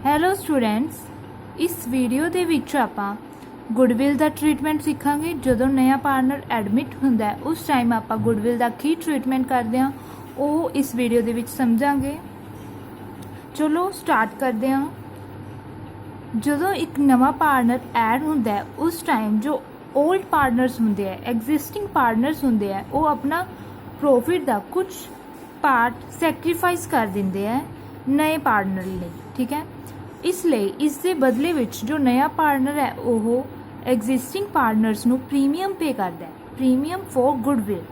Hello students, ਇਸ video ਦੇ ਵਿੱਚ ਆਪਾਂ ਗੁੱਡਵਿਲ ਦਾ ਟ੍ਰੀਟਮੈਂਟ ਸਿੱਖਾਂਗੇ। ਜਦੋਂ ਨਵਾਂ ਪਾਰਟਨਰ ਐਡਮਿਟ ਹੁੰਦਾ ਹੈ ਉਸ ਟਾਈਮ ਆਪਾਂ ਗੁੱਡਵਿਲ ਦਾ ਕੀ ਟ੍ਰੀਟਮੈਂਟ ਕਰਦੇ ਹਾਂ ਉਹ ਇਸ ਵੀਡੀਓ ਦੇ ਵਿੱਚ ਸਮਝਾਂਗੇ। ਚਲੋ ਸਟਾਰਟ ਕਰਦੇ ਹਾਂ। ਜਦੋਂ ਇੱਕ ਨਵਾਂ ਪਾਰਟਨਰ ਐਡ ਹੁੰਦਾ ਹੈ ਉਸ ਟਾਈਮ ਜੋ ओल्ड पार्टनर्स होंगे है, एग्जिस्टिंग पार्टनर्स होंगे है, वो अपना प्रॉफिट का कुछ पार्ट सैक्रीफाइस कर देंगे है नए पार्टनर लिए। ठीक है, इसलिए इस दे बदले विच जो नया पार्टनर है वो एग्जिस्टिंग पार्टनर्स नू प्रीमियम पे करता है, प्रीमियम फॉर गुडविल।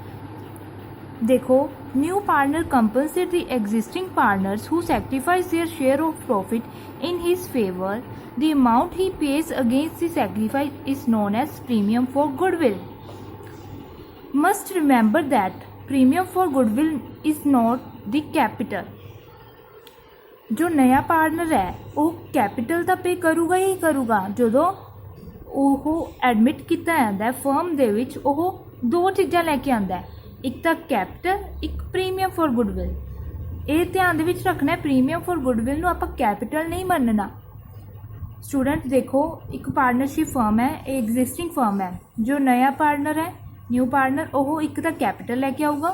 देखो, new partner compensate the existing partners who sacrifice their share of profit in his favour. The amount he pays against the sacrifice is known as premium for goodwill. Must remember that premium for goodwill is not the capital. जो नया partner है वो capital ਤਾਂ पे करूगा ही करूगा। ਜਦੋਂ ਉਹ admit ਕੀਤਾ ਜਾਂਦਾ ਹੈ ਫਰਮ ਦੇ ਵਿੱਚ ਉਹ ਦੋ ਚੀਜ਼ਾਂ ਲੈ ਕੇ ਆਉਂਦਾ ਹੈ, ਇੱਕ ਤਾਂ ਕੈਪੀਟਲ, ਇੱਕ ਪ੍ਰੀਮੀਅਮ ਫॉर ਗੁੱਡਵਿਲ। ਇਹ ਧਿਆਨ ਦੇ ਵਿੱਚ ਰੱਖਣਾ, ਪ੍ਰੀਮੀਅਮ ਫॉर ਗੁੱਡਵਿਲ ਨੂੰ ਆਪਾਂ ਕੈਪੀਟਲ ਨਹੀਂ ਮੰਨਣਾ। स्टूडेंट देखो, एक पार्टनरशिप फर्म है, एग्जिस्टिंग फर्म है। जो नया पार्टनर है, न्यू पार्टनर, वो एक तो कैपिटल लैके आऊगा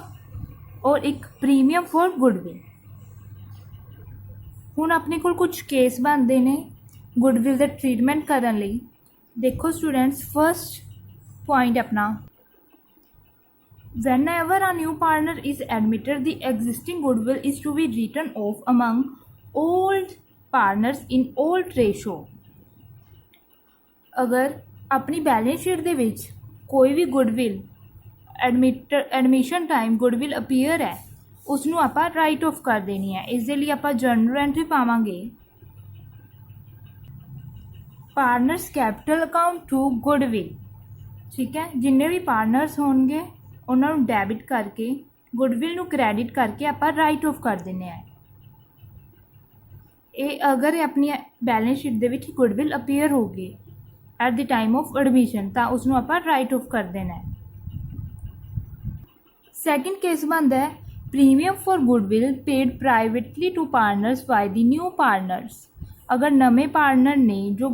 और एक प्रीमियम फॉर गुडविल। हुण अपने कोल कुछ केस बनते हैं गुडविल का ट्रीटमेंट करने लई। देखो स्टूडेंट्स, फर्स्ट पॉइंट अपना, whenever a new partner is admitted, the existing goodwill is to be written off among old partners in old ratio। अगर अपनी बैलेंस शीट दे विच कोई भी goodwill admission time goodwill appear है उसनों आपां राइट ऑफ कर देनी है। इस दे लई आपां जर्नल एंट्री पावांगे, partners capital account to goodwill. ठीक है, जिन्ने भी पार्टनर्स होंगे उन्होंने डैबिट करके गुडविल नूं क्रैडिट करके आपां राइट ऑफ कर देने हैं। ये अगर अपनी बैलेंस शीट दे विच गुडविल अपीयर होगी at the time of admission तो उसनों आपां राइट ऑफ कर देना है। सैकेंड केस बनता है premium for goodwill paid privately to partners by the new partners. अगर नवे पार्टनर ने जो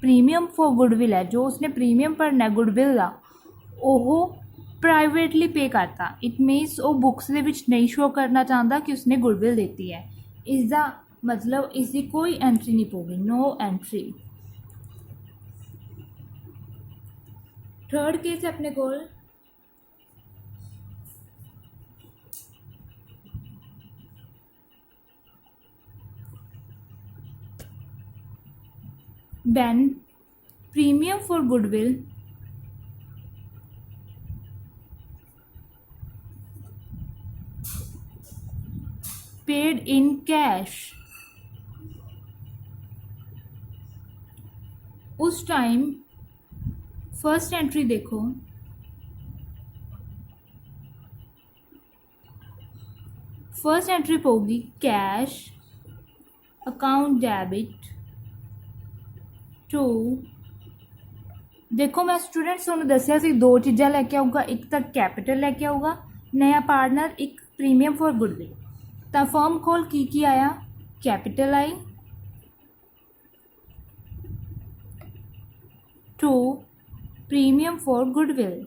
प्रीमियम फॉर गुडविल है, जो उसने प्रीमियम भरना है गुडविल का, वो प्राइवेटली पे करता। इट मीनस वो बुक्स दे विच नहीं शो करना चाहता कि उसने गुडविल देती है। इसका मतलब इसकी कोई एंट्री नहीं पऊगी, नो एंट्री। थर्ड केस है अपने कोल, when premium for goodwill paid in cash। उस टाइम फर्स्ट एंट्री देखो, फर्स्ट एंट्री पऊगी कैश अकाउंट डेबिट टू। देखो, मैं स्टूडेंट्स तुहानूं दस्सिया सी दो चीज़ां लैके आऊगा, एक तो कैपिटल लैके आऊगा नया पार्टनर, एक प्रीमियम फॉर गुडविल। तो फर्म कोल की आया, कैपिटल आई to premium for goodwill.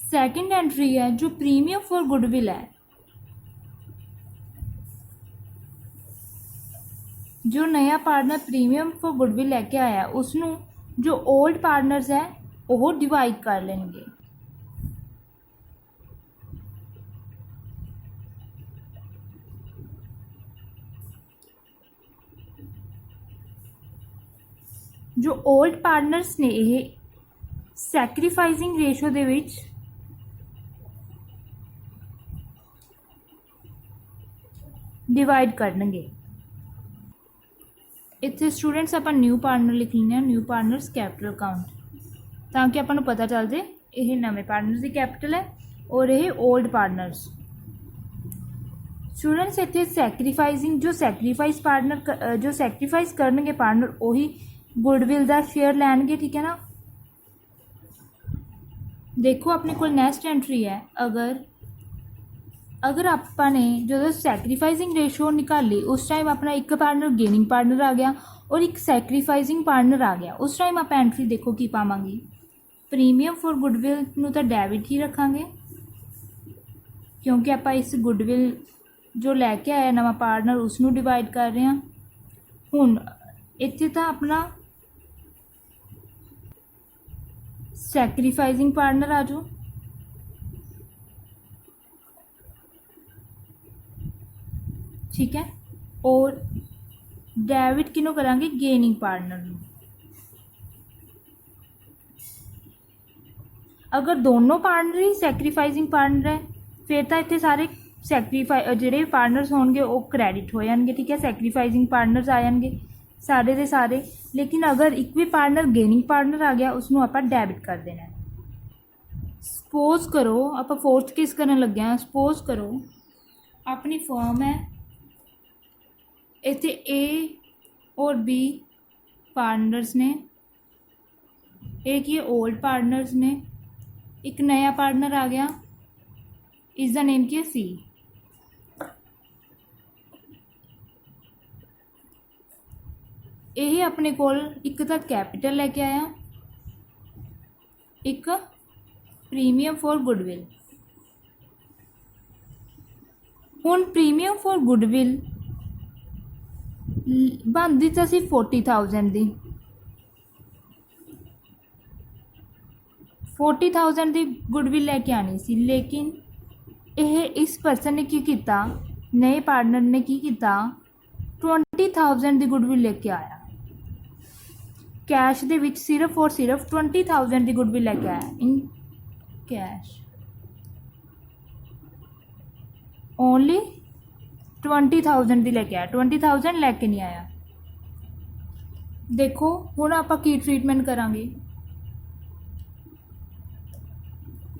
Second entry है जो प्रीमियम फॉर गुडविल है, जो नया पार्टनर प्रीमियम फॉर गुडविल लेके आया उसनों जो ओल्ड पार्टनर्स है वो डिवाइड कर लेंगे। जो ओल्ड पार्टनर्स ने ये सैक्रीफाइसिंग रेशो दे विच डिवाइड करनगे। इत्थे स्टूडेंट्स आपां न्यू पार्टनर लिख लेने, न्यू पार्टनर्स कैपिटल अकाउंट, ताकि आपां नूं पता चल जाए ये नवे पार्टनर्स की कैपिटल है और ये ओल्ड पार्टनर्स। स्टूडेंट्स इतने सैक्रीफाइसिंग जो सैक्रीफाइस पार्टनर जो सैक्रीफाइस करनगे पार्टनर वही ਗੁੱਡਵਿਲ ਦਾ ਸ਼ੇਅਰ ਲੈਣਗੇ, ਠੀਕ ਹੈ ਨਾ। ਦੇਖੋ ਆਪਣੇ ਕੋਲ ਨੈਕਸਟ ਐਂਟਰੀ ਹੈ, ਅਗਰ ਆਪਾਂ ਨੇ ਜਦੋਂ ਸੈਕਰੀਫਾਈਸਿੰਗ ਰੇਸ਼ੋ ਨਿਕਾਲੀ ਉਸ ਟਾਈਮ ਆਪਣਾ ਇੱਕ ਪਾਰਟਨਰ ਗੇਨਿੰਗ ਪਾਰਟਨਰ ਆ ਗਿਆ ਔਰ ਇੱਕ ਸੈਕਰੀਫਾਈਸਿੰਗ ਪਾਰਟਨਰ ਆ ਗਿਆ, ਉਸ ਟਾਈਮ ਆਪਾਂ ਐਂਟਰੀ ਦੇਖੋ ਕੀ ਪਾਵਾਂਗੇ। ਪ੍ਰੀਮੀਅਮ ਫॉर ਗੁੱਡਵਿਲ ਨੂੰ ਤਾਂ ਡੈਬਿਟ ਹੀ ਰੱਖਾਂਗੇ ਕਿਉਂਕਿ ਆਪਾਂ ਇਸ ਗੁੱਡਵਿਲ ਜੋ ਲੈ ਕੇ ਆਇਆ ਨਵਾਂ ਪਾਰਟਨਰ ਉਸ ਨੂੰ ਡਿਵਾਈਡ ਕਰ ਰਹੇ ਹਾਂ। ਹੁਣ ਇੱਥੇ ਤਾਂ ਆਪਣਾ ਸੈਕਰੀਫਾਈਸਿੰਗ ਪਾਰਟਨਰ ਆ ਜਾਓ, ठीक है, और डेबिट किनों करांगे, गेनिंग पार्टनर ਨੂੰ। अगर दोनों पार्टनर ही सैक्रीफाइसिंग पार्टनर है फिर तो इतने सारे ਜਿਹੜੇ पार्टनर्स होंगे वो क्रेडिट हो जाएंगे, ठीक है, सैक्रीफाइसिंग पार्टनर्स आ जाएंगे सारे के सारे। लेकिन अगर एक भी पार्टनर गेनिंग पार्टनर आ गया उसनों आप डेबिट कर देना है। सपोज करो आप फोर्थ केस करने लगे हैं, सपोज करो अपनी फर्म है, इतने ए और बी पार्टनर्स ने, एक ये ओल्ड पार्टनर्स ने, एक नया पार्टनर आ गया, इसका नेम क्या सी। यही अपने कोल एक तो कैपिटल लेके आया, एक प्रीमियम फॉर गुडविल। हुण प्रीमियम फॉर गुडविल बनती तो सी 40,000 दी, 40,000 दी गुडविल लेके आनी सी। लेकिन यह इस पर्सन ने की किया, नए पार्टनर ने की किया, 20,000 दी गुडविल लेके आया, कैश दे विच सिर्फ और सिर्फ 20,000 दी गुडविल लेके आया इन कैश, ओनली 20,000 दी लेके आया, 20,000 लेके नहीं आया। देखो हुण आपां की ट्रीटमेंट करांगे।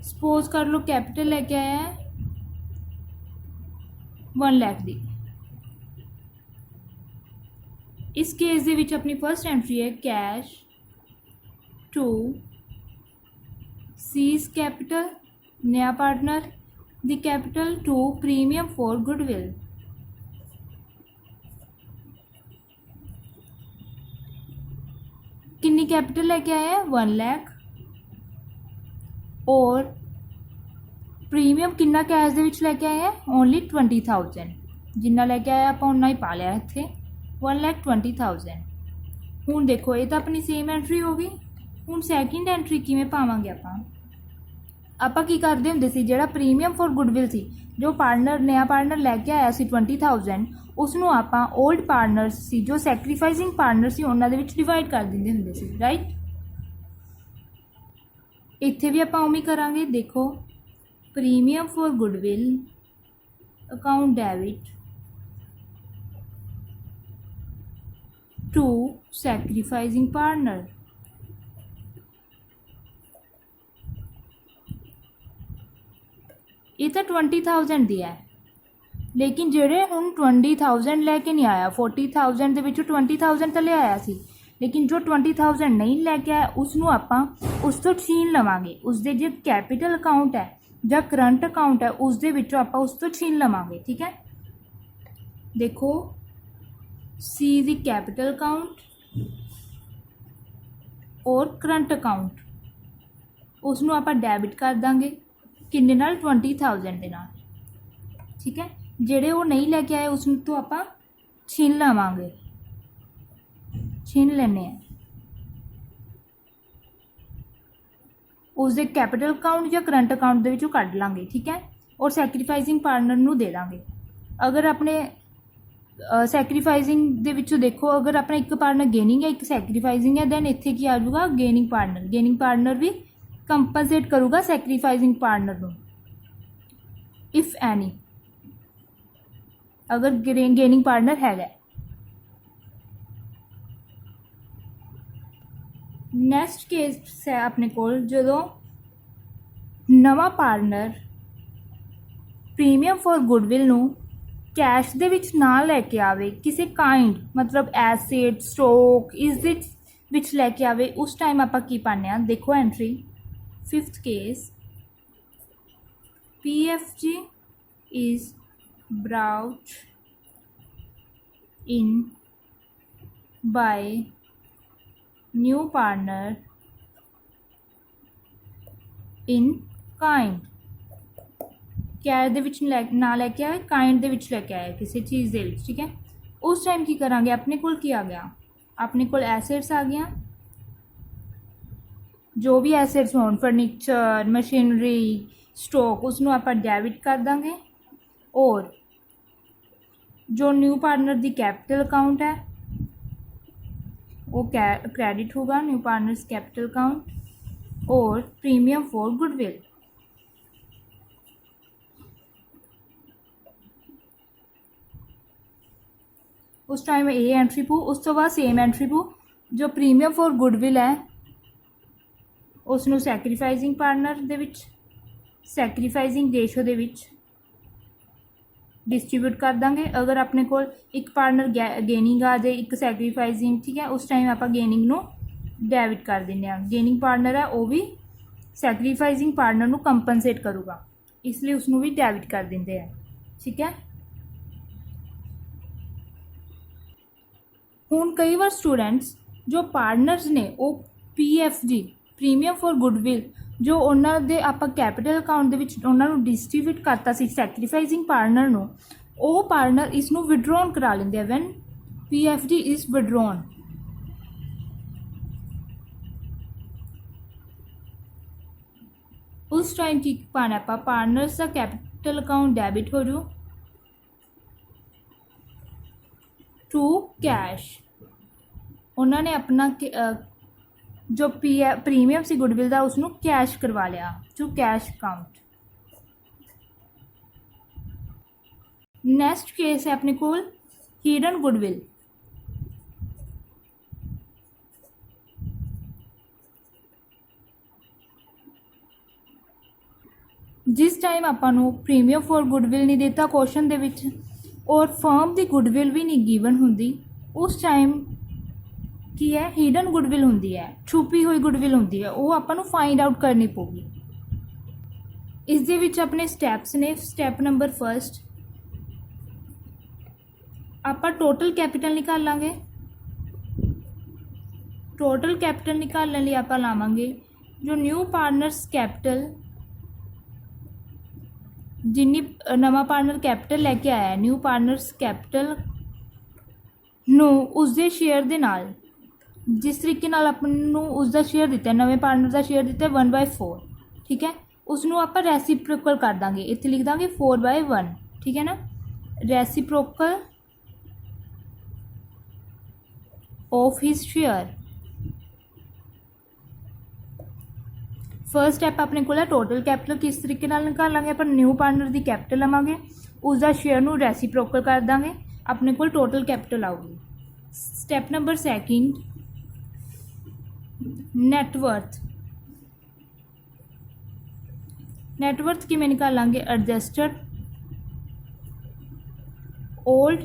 सपोज कर लो कैपिटल लेके आया है 1 लाख दी। इस केस दे विच अपनी फर्स्ट एंट्री है कैश टू सीज कैपिटल, नया partner, the capital to premium for goodwill. कितनी कैपिटल लेके आया है 1 लाख, और प्रीमियम कितना कैश दे विच लेके आया है ओनली 20,000, जिन्ना लेके आया आप उन्ना ही पा लिया इत्थे 1,20,000। हुण देखो ये तो अपनी सेम एंट्री हो गई। हुण सैकेंड एंट्री किवें पावांगे आपां की करदे हुंदे सी, जिहड़ा प्रीमियम फॉर गुडविल सी, जो पार्टनर नया पार्टनर लैके आया सी 20,000, उसनों आपां ओल्ड पार्टनर्स सी जो सैक्रीफाइसिंग पार्टनर सी उन्हां दे विच डिवाइड कर दिंदे हुंदे सी, राइट। इत्थे भी आपां उवें करांगे। देखो premium for goodwill account debit to sacrificing partner, ये तो 20,000 दिया है, लेकिन जेड़े हुण 20,000 लैके नहीं आया, 40,000 दे विचों 20,000 तो ले आया सी, लेकिन जो 20,000 नहीं लैके आया उसनों आपां उस तो छीन लवांगे। उसदे जो कैपिटल अकाउंट है ਜਾਂ करंट अकाउंट है उसदे विचों आपां उस तो छीन लवांगे, ठीक है। देखो सी दी कैपिटल अकाउंट और करंट अकाउंट, उसनों आपां डेबिट कर देंगे किन्ने नाल 20,000 दे नाल, ठीक है। जेड़े वो नहीं लैके आए उस तो आपां छीन लवांगे, छीन लेने हैं उसके कैपिटल अकाउंट या करंट अकाउंट के विचों कढ़ लांगे, ठीक है, और सैक्रीफाइसिंग पार्टनर नूं दे देंगे। अगर अपने सैक्रीफाइसिंग दे विचों देखो अगर अपना एक पार्टनर गेनिंग है एक सैक्रीफाइसिंग है, दैन इत्थे की आ जाऊगा गेनिंग पार्टनर। गेनिंग पार्टनर भी कंपनसेट करूगा सैक्रीफाइसिंग पार्टनर नूं इफ एनी, अगर गेनिंग पार्टनर है। नैक्सट केस है अपने कोल जदों नवा पार्टनर प्रीमियम फॉर गुडविल नूं कैश दे विच ना लैके आवे, किसी काइंड मतलब एसेट स्टॉक इस ਵਿੱਚ ਲੈ ਕੇ ਆਵੇ ਉਸ ਟਾਈਮ ਆਪਾਂ ਕੀ ਪਾਉਂਦੇ ਹਾਂ। ਦੇਖੋ entry 5th case PFG is brought in by new partner in kind। Char ਦੇ ਵਿੱਚ ਨਾ ਲੈ ਕੇ ਆਏ, ਕਾइंड ਦੇ ਵਿੱਚ ਲੈ ਕੇ ਆਇਆ ਕਿਸੇ ਚੀਜ਼ ਦੇ ਵਿੱਚ, ਠੀਕ ਹੈ। ਉਸ ਟਾਈਮ ਕੀ ਕਰਾਂਗੇ, ਆਪਣੇ ਕੋਲ ਕੀ ਆ ਗਿਆ, ਆਪਣੇ ਕੋਲ ਐਸਿਡਸ ਆ ਗਈਆਂ, ਜੋ ਵੀ ਐਸਿਡਸ ਹੋਣ ਫਰਨੀਚਰ, ਮਸ਼ੀਨਰੀ, ਸਟੋਕ, ਉਸਨੂੰ ਆਪਾਂ ਡੈਬਿਟ ਕਰ ਦਾਂਗੇ। ਔਰ ਜੋ ਨਿਊ ਪਾਰਟਨਰ ਦੀ ਕੈਪੀਟਲ ਅਕਾਊਂਟ ਹੈ ਉਹ ਕ੍ਰੈਡਿਟ होगा न्यू पार्टनर्स कैपिटल अकाउंट। और प्रीमियम फॉर गुडविल, उस टाइम ये एंट्री पू, उस तो बाद सेम एंट्री पू जो प्रीमियम फॉर गुडविल है उसनू सैक्रीफाइजिंग पार्टनर दे विच सैक्रीफाइजिंग रेशो दे विच डिस्ट्रीब्यूट कर देंगे। अगर अपने को एक पार्टनर गेनिंग आ जाए, एक सैक्रीफाइजिंग, ठीक है, उस टाइम आप गेनिंग नू डेबिट कर देंगे। गेनिंग पार्टनर है वो भी सैक्रीफाइजिंग पार्टनर नू कंपनसेट करूँगा, इसलिए उसनू भी डेबिट कर देंगे हैं, ठीक है। हुण कई बार स्टूडेंट्स जो पार्टनर्स ने वो PFG प्रीमियम फॉर गुडविल जो उन्होंने दे आपां कैपिटल अकाउंट दे विच उन्हां नूं डिस्ट्रीब्यूट करता सी सैक्रीफाइजिंग पार्टनर नूं, वो पार्टनर इसनूं विड्रॉन करा लेंदे वैन PFG इज विड्रॉन। उस टाइम की पाना आपां पार्टनर्स दा कैपिटल अकाउंट डेबिट हो जू टू कैश। उन्होंने अपना जो प्रीमियम सी गुडविल का उसनू कैश करवा लिया to cash account. Next case है अपने को हिडन गुडविल। जिस टाइम आपां प्रीमियम फॉर गुडविल नहीं देता क्वेश्चन दे विच और फर्म की गुडविल भी नहीं गिवन होंदी, उस टाइम की है हिडन गुडविल होंदी है, छुपी हुई गुडविल होंदी है, वो आपां नूं फाइंड आउट करनी पऊगी। इस दे विच अपने स्टैप्स ने। स्टैप नंबर 1 आपां टोटल कैपिटल निकाल लांगे। टोटल कैपिटल निकालने लिए आपां लावांगे जो न्यू पार्टनर्स कैपिटल, जिन्नी नवा पार्टनर कैपिटल लैके आया न्यू पार्टनर्स कैपिटल नूं उसके शेयर दे नाल, जिस तरीके नाल आपनूं उसका शेयर दिता, नवे पार्टनर का शेयर दिता 1/4, ठीक है, उसनूं आपां रेसिप्रोकल कर देंगे। इत्थे लिख देंगे 4/1, ठीक है ना, reciprocal of his share. First step अपने को टोटल कैपिटल किस तरीके नाल निकालांगे, अपन न्यू पार्टनर की कैपिटल लवांगे, उसका शेयर नूं रेसिप्रोकल कर देंगे, अपने को टोटल कैपिटल आऊगी। Step number 2 net worth. नैटवर्थ किमें निकालांगे, adjusted old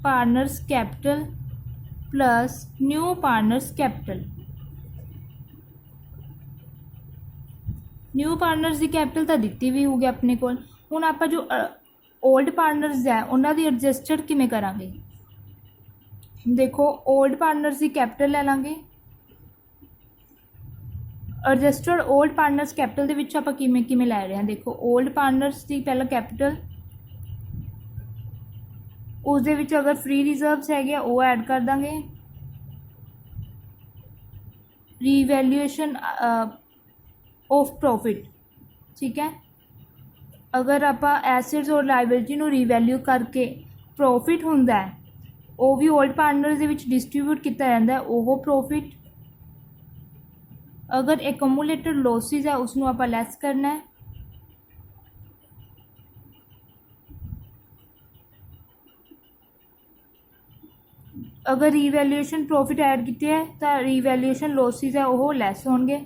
partners capital plus new partners capital. New partners की कैपिटल तो दी भी होगी अपने को। हुण आपां जो ओल्ड पार्टनर्स है उन्होंने एडजस्टेड किमें करांगे, देखो ओल्ड पार्टनर्स की कैपिटल ले लांगे। एडजस्टेड ओल्ड पार्टनर्स कैपिटल दे विच आपां किमें किमें लै रहे हैं, देखो ओल्ड पार्टनर्स की पहला कैपिटल, उस दे विच अगर फ्री रिजर्व्स है वो ऐड कर देंगे, रीवैल्यूएशन ऑफ प्रॉफिट, ठीक है। अगर आपां एसेट्स और लाइबिलिटी नूं रीवैल्यू करके प्रॉफिट हुंदा है वो भी ओल्ड पार्टनर्स दे विच डिस्ट्रीब्यूट किया जाता है, वो प्रॉफिट। अगर एकमुलेटेड लॉसिस है उसनूं आपां लैस करना है। अगर रीवैल्यूएशन प्रॉफिट ऐड किए है तो रीवैल्यूएशन लॉसिस है वो लैस होंगे।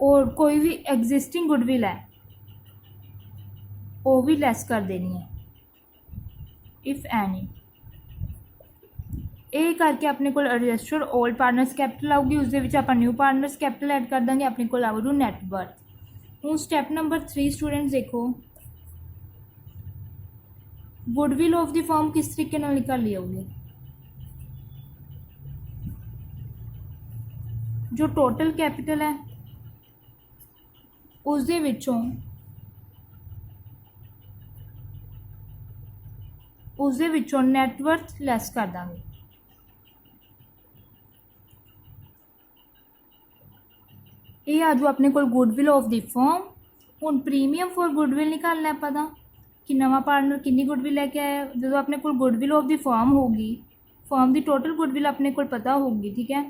और कोई भी एग्जिस्टिंग गुडविल है ਉਹ ਵੀ ਲੈਸ ਕਰ ਦੇਣੀ ਹੈ ਇਫ ਐਨੀ। ਇਹ ਕਰਕੇ ਆਪਣੇ ਕੋਲ ਰਜਿਸਟਰਡ 올ਡ ਪਾਰਟਨਰਸ ਕੈਪੀਟਲ ਆਊਗੀ, ਉਸ ਦੇ ਵਿੱਚ ਆਪਾਂ ਨਿਊ ਪਾਰਟਨਰਸ ਕੈਪੀਟਲ ਐਡ ਕਰ ਦਾਂਗੇ, ਆਪਣੇ ਕੋਲ ਆਊਗੀ ਨੈਟ ਵਰਥ। ਹੁਣ ਸਟੈਪ ਨੰਬਰ 3 ਸਟੂਡੈਂਟਸ ਦੇਖੋ, ਗੁੱਡਵਿਲ ਆਫ ਦੀ ਫਰਮ ਕਿਸ ਤਰੀਕੇ ਨਾਲ ਨਿਕਾਲੀ ਆਊਗੀ। ਜੋ ਟੋਟਲ ਕੈਪੀਟਲ ਹੈ ਉਸ ਦੇ ਵਿੱਚੋਂ ਨੈਟਵਰਥ ਲੈਸ ਕਰ ਦਾਂਗੇ। ਇਹ ਆ ਜੋ ਆਪਣੇ ਕੋਲ ਗੁੱਡਵਿਲ ਆਫ ਦੀ ਫਰਮ। ਹੁਣ ਪ੍ਰੀਮੀਅਮ ਫॉर ਗੁੱਡਵਿਲ ਨਿਕਾਲਣਾ ਆਪਾਂ ਦਾ ਕਿ ਨਵਾਂ ਪਾਰਟਨਰ ਕਿੰਨੀ ਗੁੱਡਵਿਲ ਲੈ ਕੇ ਆਇਆ। ਜਦੋਂ ਆਪਣੇ ਕੋਲ ਗੁੱਡਵਿਲ ਆਫ ਦੀ ਫਰਮ ਹੋਗੀ, ਫਰਮ ਦੀ ਟੋਟਲ ਗੁੱਡਵਿਲ ਆਪਣੇ ਕੋਲ ਪਤਾ ਹੋਗੀ, ਠੀਕ ਹੈ।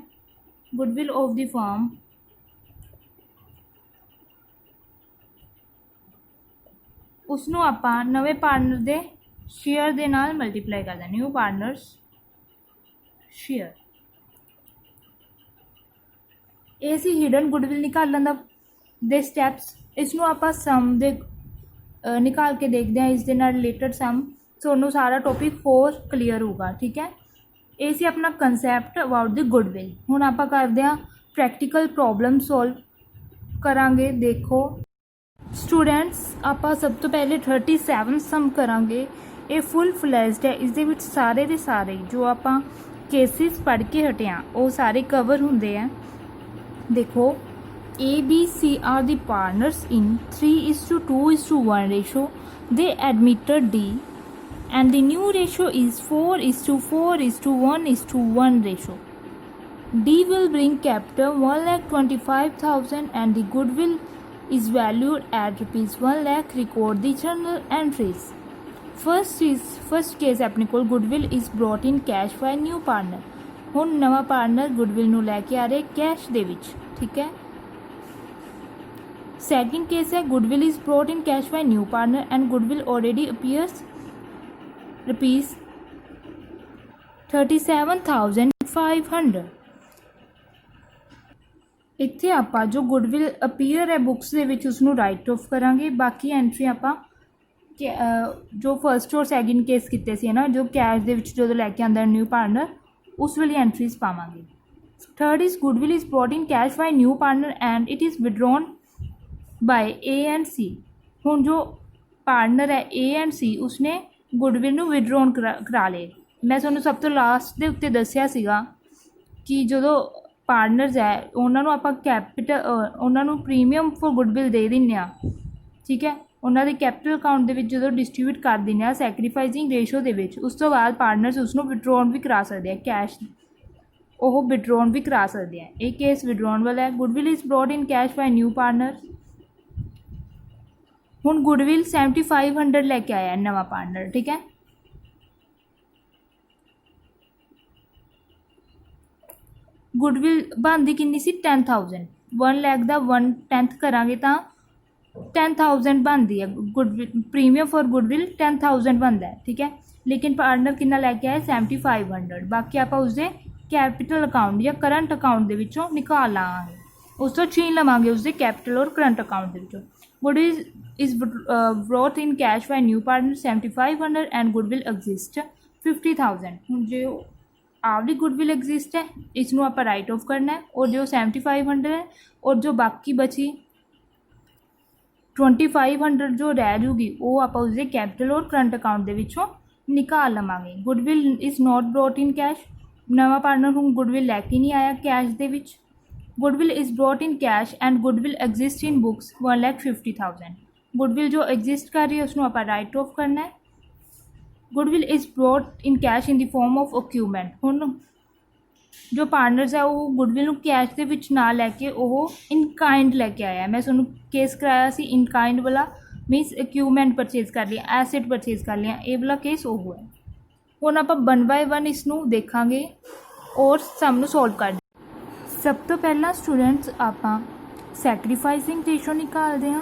ਗੁੱਡਵਿਲ ਆਫ ਦੀ ਫਰਮ ਉਸਨੂੰ ਆਪਾਂ ਨਵੇਂ ਪਾਰਟਨਰ ਦੇ ਸ਼ੇਅਰ ਦੇ ਨਾਲ ਮਲਟੀਪਲਾਈ ਕਰਦਾ, ਨਿਊ ਪਾਰਟਨਰਸ ਸ਼ੇਅਰ। ਇਹ ਸੀ ਹਿਡਨ ਗੁੱਡਵਿਲ ਨਿਕਾਲਣ ਦੇ ਸਟੈਪਸ। ਇਸ ਨੂੰ ਆਪਾਂ ਸਮ ਦੇ ਨਿਕਾਲ ਕੇ ਦੇਖਦੇ ਹਾਂ, ਇਸ ਦੇ ਨਾਲ ਰਿਲੇਟਡ ਸਮ। ਤੁਹਾਨੂੰ ਸਾਰਾ ਟੋਪਿਕ ਹੋਰ ਕਲੀਅਰ ਹੋਊਗਾ, ਠੀਕ ਹੈ। ਇਹ ਸੀ ਆਪਣਾ ਕੰਸੈਪਟ ਅਬਾਊਟ ਦੀ ਗੁੱਡਵਿਲ। ਹੁਣ ਆਪਾਂ ਕਰਦੇ ਹਾਂ ਪ੍ਰੈਕਟੀਕਲ ਪ੍ਰੋਬਲਮ ਸੋਲਵ ਕਰਾਂਗੇ। ਦੇਖੋ ਸਟੂਡੈਂਟਸ, ਆਪਾਂ ਸਭ ਤੋਂ ਪਹਿਲੇ 37 ਸਮ ਕਰਾਂਗੇ। ਇਹ ਫੁੱਲ ਫਲੈਸ਼ਡ ਹੈ, ਇਸ ਦੇ ਵਿੱਚ ਸਾਰੇ ਦੇ ਸਾਰੇ ਜੋ ਆਪਾਂ ਕੇਸਿਸ ਪੜ੍ਹ ਕੇ ਹਟਿਆ ਉਹ ਸਾਰੇ ਕਵਰ ਹੁੰਦੇ ਆ। देखो A, B, C are the partners in 3:2:1 ratio. They admitted D and the new ratio is 4:4:1:1 ratio. D will bring capital 1,25,000 and the goodwill is valued at ₹1 lakh. Record the journal entries. First case अपने को goodwill is brought in cash by new partner. ਹੁਣ ਨਵਾਂ partner goodwill ਨੂੰ ਲੈ ਕੇ ਆ ਰਿਹਾ cash ਦੇ ਵਿੱਚ, ਠੀਕ ਹੈ। ਸੈਕਿੰਡ ਕੇਸ ਹੈ goodwill is brought in cash by new partner and goodwill already appears ₹37,500। ਇੱਥੇ ਆਪਾਂ ਜੋ ਗੁੱਡਵਿਲ ਅਪੀਅਰ ਹੈ ਬੁੱਕਸ ਦੇ ਵਿੱਚ ਉਸਨੂੰ ਰਾਈਟ ਆਫ ਕਰਾਂਗੇ। ਬਾਕੀ ਐਂਟਰੀ ਆਪਾਂ ਜੋ ਫਸਟ ਔਰ ਸੈਕਿੰਡ ਕੇਸ ਕੀਤੇ ਸੀ ਨਾ, ਜੋ ਕੈਸ਼ ਦੇ ਵਿੱਚ ਜਦੋਂ ਲੈ ਕੇ ਆਉਂਦਾ ਨਿਊ ਪਾਰਟਨਰ, ਉਸ ਵਾਲੀ ਐਂਟਰੀਜ਼ ਪਾਵਾਂਗੇ। Third is goodwill is brought in cash by new partner and it is withdrawn by A and C। ਹੁਣ ਜੋ ਪਾਰਟਨਰ ਹੈ A ਐਂਡ C, ਉਸਨੇ ਗੁੱਡਵਿਲ ਨੂੰ ਵਿਡਰੋਨ ਕਰਾ ਲਏ। ਮੈਂ ਤੁਹਾਨੂੰ ਸਭ ਤੋਂ ਲਾਸਟ ਦੇ ਉੱਤੇ ਦੱਸਿਆ ਸੀਗਾ ਕਿ ਜਦੋਂ ਪਾਰਟਨਰਸ ਹੈ ਉਹਨਾਂ ਨੂੰ ਆਪਾਂ ਉਹਨਾਂ ਨੂੰ ਪ੍ਰੀਮੀਅਮ ਫॉर ਗੁੱਡਵਿਲ ਦੇ ਦਿੰਦੇ ਹਾਂ, ਠੀਕ ਹੈ। ਉਹਨਾਂ ਦੇ ਕੈਪੀਟਲ ਅਕਾਊਂਟ ਦੇ ਵਿੱਚ ਜਦੋਂ ਡਿਸਟਰੀਬਿਊਟ ਕਰ ਦਿੰਦੇ ਆ ਸੈਕਰੀਫਾਈਸਿੰਗ ਰੇਸ਼ੋ ਦੇ ਵਿੱਚ, ਉਸ ਤੋਂ ਬਾਅਦ ਪਾਰਟਨਰਸ ਉਸਨੂੰ ਵਿਡਰੋਨ ਵੀ ਕਰਾ ਸਕਦੇ ਆ, ਕੈਸ਼ ਉਹ ਵਿਡਰੋਨ ਵੀ ਕਰਾ ਸਕਦੇ ਆ। ਇਹ ਕੇਸ ਵਿਡਰੋਨ ਵਾਲਾ ਹੈ। Goodwill is brought in cash by new partner. ਹੁਣ ਗੁੱਡਵਿਲ 7,500 ਲੈ ਕੇ ਆਇਆ ਨਵਾਂ ਪਾਰਟਨਰ, ਠੀਕ ਹੈ। ਗੁੱਡਵਿਲ ਬਣਦੀ ਕਿੰਨੀ ਸੀ 10,000। 1 ਲੱਖ ਦਾ 1/10 ਕਰਾਂਗੇ ਤਾਂ 10,000 ਬਣਦੀ ਹੈ। ਗੁੱਡਵਿਲ ਪ੍ਰੀਮੀਅਮ ਫॉर ਗੁੱਡਵਿਲ 10,000 ਬਣਦਾ ਹੈ, ਠੀਕ ਹੈ। ਲੇਕਿਨ ਪਾਰਟਨਰ ਕਿੰਨਾ ਲੈ ਕੇ ਆਇਆ 7,500। ਬਾਕੀ ਆਪਾਂ ਉਸਦੇ ਕੈਪੀਟਲ ਅਕਾਊਂਟ ਜਾਂ ਕਰੰਟ ਅਕਾਊਂਟ ਦੇ ਵਿੱਚੋਂ ਨਿਕਾਲ ਲਾਂਗੇ, ਉਸ ਤੋਂ ਛੀਨ ਲਵਾਂਗੇ ਉਸਦੇ ਕੈਪੀਟਲ ਔਰ ਕਰੰਟ ਅਕਾਊਂਟ ਦੇ ਵਿੱਚੋਂ। Goodwill is brought in cash by new partner 7,500 and goodwill exist 50,000। ਹੁਣ ਜੋ ਆਪਦੀ ਗੁੱਡਵਿਲ ਐਗਜ਼ਿਸਟ ਹੈ ਇਸ ਨੂੰ ਆਪਾਂ ਰਾਈਟ ਆਫ ਕਰਨਾ ਹੈ, ਔਰ ਜੋ 7,500 ਹੈ ਔਰ ਜੋ ਬਾਕੀ ਬਚੀ 2,500 ਜੋ ਰਹਿ ਜੂਗੀ ਉਹ ਆਪਾਂ ਉਸਦੇ ਕੈਪੀਟਲ ਔਰ ਕਰੰਟ ਅਕਾਊਂਟ ਦੇ ਵਿੱਚੋਂ ਨਿਕਾਲ ਲਵਾਂਗੇ। Goodwill is not brought in cash. ਨਵਾਂ ਪਾਰਟਨਰ ਹੁਣ ਗੁੱਡਵਿਲ ਲੈ ਕੇ ਨਹੀਂ ਆਇਆ ਕੈਸ਼ ਦੇ ਵਿੱਚ। Goodwill is brought in cash and goodwill exist in books 1,50,000। Goodwill ਜੋ ਐਗਜ਼ਿਸਟ ਕਰ ਰਹੀ ਹੈ ਉਸਨੂੰ ਆਪਾਂ ਰਾਈਟ ਆਫ ਕਰਨਾ ਹੈ। Goodwill is brought in cash in the form of document. ਹੁਣ ਜੋ ਪਾਰਟਨਰਸ ਹੈ ਉਹ ਗੁੱਡਵਿਲ ਨੂੰ ਕੈਸ਼ ਦੇ ਵਿੱਚ ਨਾ ਲੈ ਕੇ ਉਹ ਇਨ ਕਾਇੰਡ ਲੈ ਕੇ ਆਇਆ। ਮੈਂ ਤੁਹਾਨੂੰ ਕੇਸ ਕਰਾਇਆ ਸੀ ਇਨ ਕਾਇੰਡ ਵਾਲਾ, ਮੀਨਸ ਇਕਵਿਪਮੈਂਟ ਪਰਚੇਜ਼ ਕਰ ਲਿਆ, ਐਸੈਟ ਪਰਚੇਜ਼ ਕਰ ਲਿਆ, ਇਹ ਵਾਲਾ ਕੇਸ ਉਹ ਹੈ। ਹੁਣ ਆਪਾਂ 1 ਬਾਏ 1 ਇਸ ਨੂੰ ਦੇਖਾਂਗੇ ਔਰ ਸਮ ਨੂੰ ਸੋਲਵ ਕਰਦੇ। ਸਭ ਤੋਂ ਪਹਿਲਾਂ ਸਟੂਡੈਂਟਸ ਆਪਾਂ ਸੈਕਰੀਫਾਈਸਿੰਗ ਰੇਸ਼ੋ ਨਿਕਾਲਦੇ ਹਾਂ।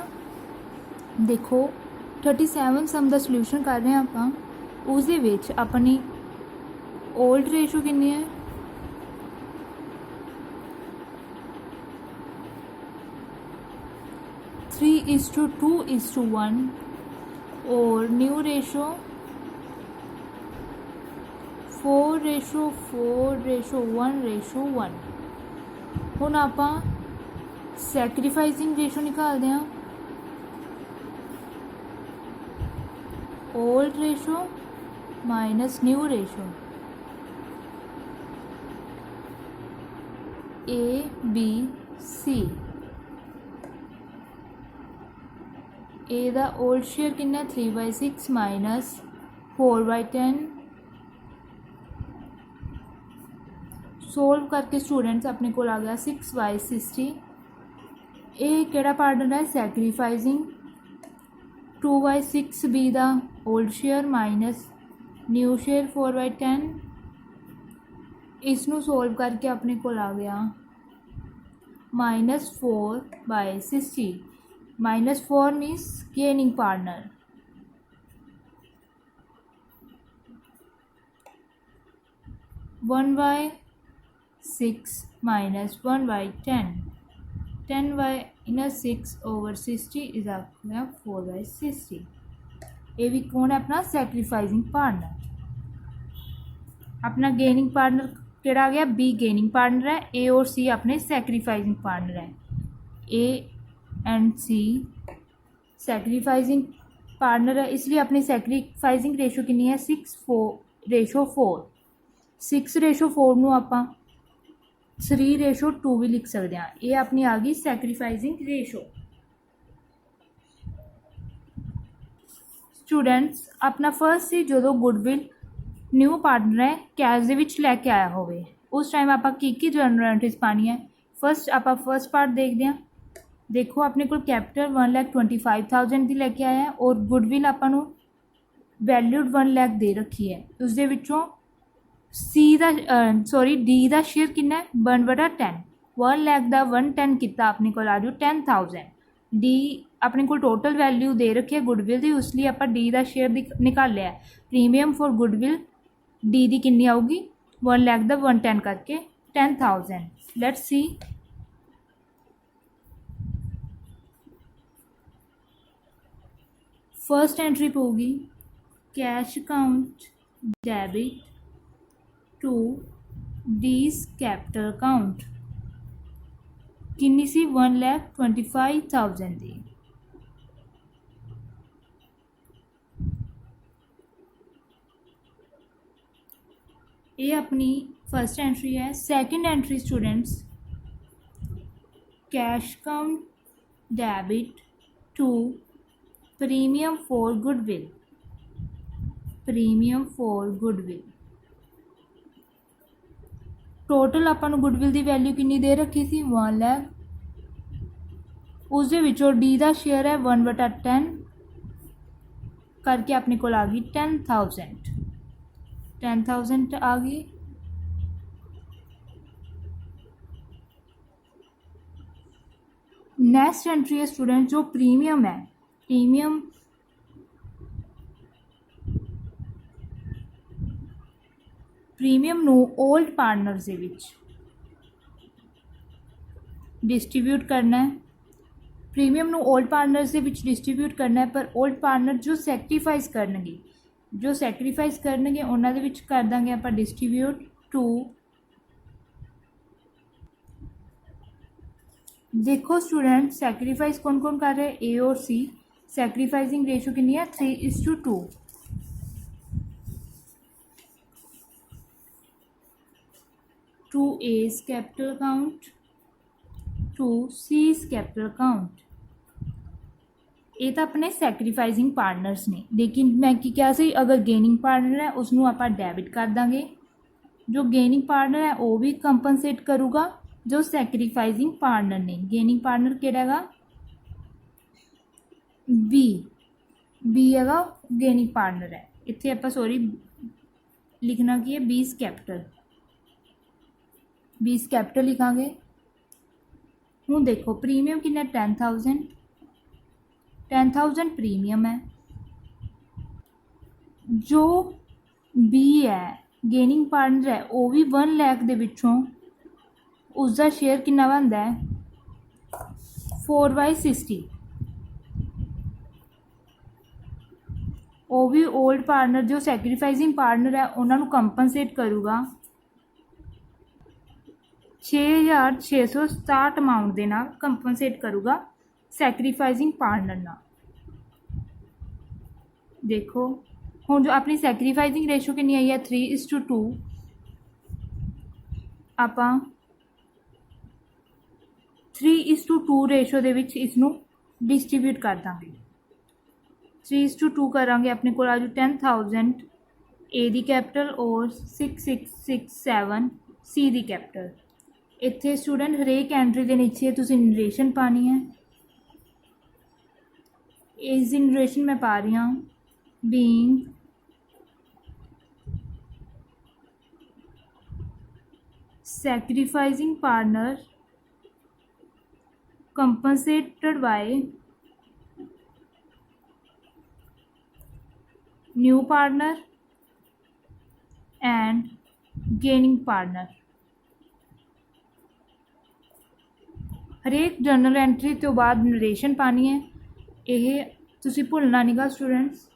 ਦੇਖੋ 37 ਸਮ ਦਾ ਸੋਲੂਸ਼ਨ ਕਰ ਰਹੇ ਹਾਂ ਆਪਾਂ। ਉਸ ਦੇ ਵਿੱਚ ਆਪਣੀ ਓਲਡ ਰੇਸ਼ੋ ਕਿੰਨੀ ਹੈ 3:2:1। और न्यू रेशो 4:4:1:1। हुण आपां सैक्रीफाइजिंग रेशो निकालते हैं। Old ratio minus new ratio, ABC। ए दा ओल्ड शेयर कितना 3/6 माइनस 4/10। सोल्व करके स्टूडेंट्स अपने को आ गया 6/60। ये केड़ा पार्टनर है सैक्रीफाइजिंग 2/6 बी दा old share minus new share 4/10। इसनू सोल्व करके अपने को आ गया -4/60। -4 means gaining partner. One by 6 minus 1/10। 10/6/60 is आपका 4/60। ये भी कौन है अपना सैक्रीफाइजिंग पार्टनर। अपना गेनिंग पार्टनर केड़ा आ गया बी गेनिंग पार्टनर है, ए और सी अपने सैक्रीफाइजिंग पार्टनर है। ए एंड सी सैक्रीफाइजिंग पार्टनर है, इसलिए अपनी सैक्रीफाइजिंग रेशो कितनी है 6:4। 6:4 नूं आपां 3:2 भी लिख सकते हैं। ये अपनी आ गई सैक्रीफाइजिंग रेशो। स्टूडेंट्स अपना फर्स्ट सी जो गुडविल न्यू पार्टनर है कैश दे विच लैके आया होवे उस टाइम आपां की जर्नल एंट्रीज पानी है। फर्स्ट आपां फर्स्ट पार्ट देखते हैं। देखो अपने को कैपिटल 1,25,000 की लैके आया है और गुडविल आपां नूं वैल्यूड 1 लाख दे रखी है। उस दे विचों डी का शेयर कितना है 1/10। 1 लाख का 1/10 कितना अपने को आ जाऊ 10,000। डी अपने को टोटल वैल्यू दे रखी है गुडविल की, उसलिए आप डी का शेयर निकालिया। प्रीमियम फॉर गुडविल डी की कितनी आऊगी 1 लाख का 1/10 करके 10,000। लेट्स सी फर्स्ट एंट्री होगी cash account debit to D's capital account किन्नी सी 1,25,000 दी। ये अपनी फर्स्ट एंट्री है। Second entry students cash account debit to premium for goodwill. Premium for goodwill total अपन गुडविल की वैल्यू कितनी दे रखी थी 1 लाख। उस डी का शेयर है 1/10 करके अपने को आ गई 10,000। 10,000 आ गई। नेक्स्ट एंट्री है स्टूडेंट जो प्रीमियम है। प्रीमियम नू ओल्ड पार्टनर से विच डिस्ट्रीब्यूट करना है। प्रीमियम नू ओल्ड पार्टनर से विच डिस्ट्रीब्यूट करना है, पर ओल्ड पार्टनर जो सैक्रीफाइस करनगे उन्होंने विच कर देंगे आप डिस्ट्रीब्यूट टू। देखो स्टूडेंट सैक्रीफाइस कौन कौन कर रहे हैं ए और सी। सैक्रीफाइसिंग रेशो कितनी है 3:2। To A's capital account to seize capital account. ये तो अपने सैक्रीफाइसिंग पार्टनर्स ने, लेकिन मैं क्या सी अगर गेनिंग पार्टनर है उसनों आप डेबिट कर देंगे। जो गेनिंग पार्टनर है वो भी कंपनसेट करूँगा जो सैक्रीफाइसिंग पार्टनर ने। गेनिंग पार्टनर केड़ा बी है गेनिंग पार्टनर है। इत्थे आप सॉरी लिखना की है बीस कैपिटल लिखांगे। हूँ देखो प्रीमियम कितना 10,000 प्रीमियम है। जो बी है गेनिंग पार्टनर है वो भी 1 लाख दे विचों उसका शेयर कितना बनता है 4/60। ਉਹ ਵੀ ओल्ड पार्टनर जो सैक्रीफाइसिंग पार्टनर है उन्होंने कंपनसेट करूगा 6667 अमाउंट के नाल कंपनसेट करूगा सैक्रीफाइसिंग पार्टनर नाल। देखो हुण जो अपनी सैक्रीफाइसिंग रेशो कितनी आई है 3:2 आपां 3:2 रेशो दे विच इसनूं डिस्ट्रीब्यूट कर देंगे। 3:2 करांगे अपने को आजू 10,000 ए दी कैपिटल और 6667 सी दी कैपिटल। इत्थे स्टूडेंट हरेक एंट्री के नीचे तुसीं नरेशन पानी है। इस दी नरेशन मैं पा रही हाँ being sacrificing partner compensated by new partner and gaining partner। हरेक जर्नल एंट्री तो बाद नरेशन पानी है। यह तुसी भुलना नहीं गा स्टूडेंट्स।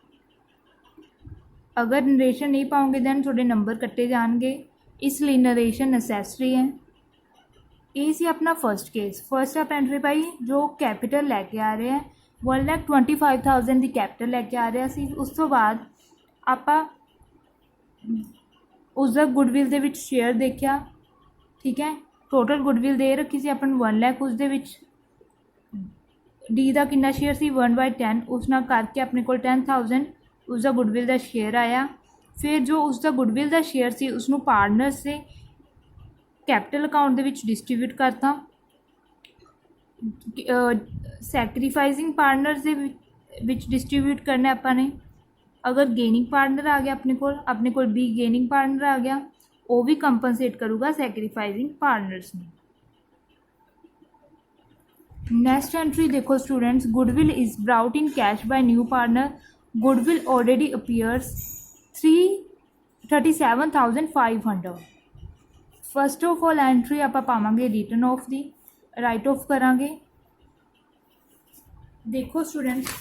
अगर नरेशन नहीं पाओगे दैन थोड़े नंबर कट्टे जाएंगे, इसलिए नरेशन नसैसरी है। ये सी अपना फर्स्ट केस। फर्स्ट आप एंट्री पाई जो कैपिटल लैके आ रहे हैं 1,25,000 की कैपिटल लैके आ रहा सी। उस तो बाद आपां उसका गुडविल दे विच शेयर देखा, ठीक है। टोटल गुडविल दे रखी सी अपन 1 लाख, उस दे विच डी का कितना शेयर सी 1/10, उस नाल करके अपने को 10,000 उसका गुडविल का शेयर आया। फिर जो उसका गुडविल का शेयर सी उसनूं पार्टनर से कैपिटल अकाउंट दे विच डिस्ट्रीब्यूट करता। सैक्रीफाइसिंग पार्टनर दे विच डिस्ट्रीब्यूट करना अपने। अगर गेनिंग पार्टनर आ गया अपने को बी गेनिंग पार्टनर आ गया, वो भी कंपनसेट करूँगा सैक्रीफाइसिंग पार्टनर्स ने। नेक्स्ट एंट्री देखो students, goodwill is brought in cash by new partner. Goodwill already appears 37,500। First of all entry आप पावांगे रिटर्न ऑफ दी, राइट ऑफ करांगे। देखो स्टूडेंट्स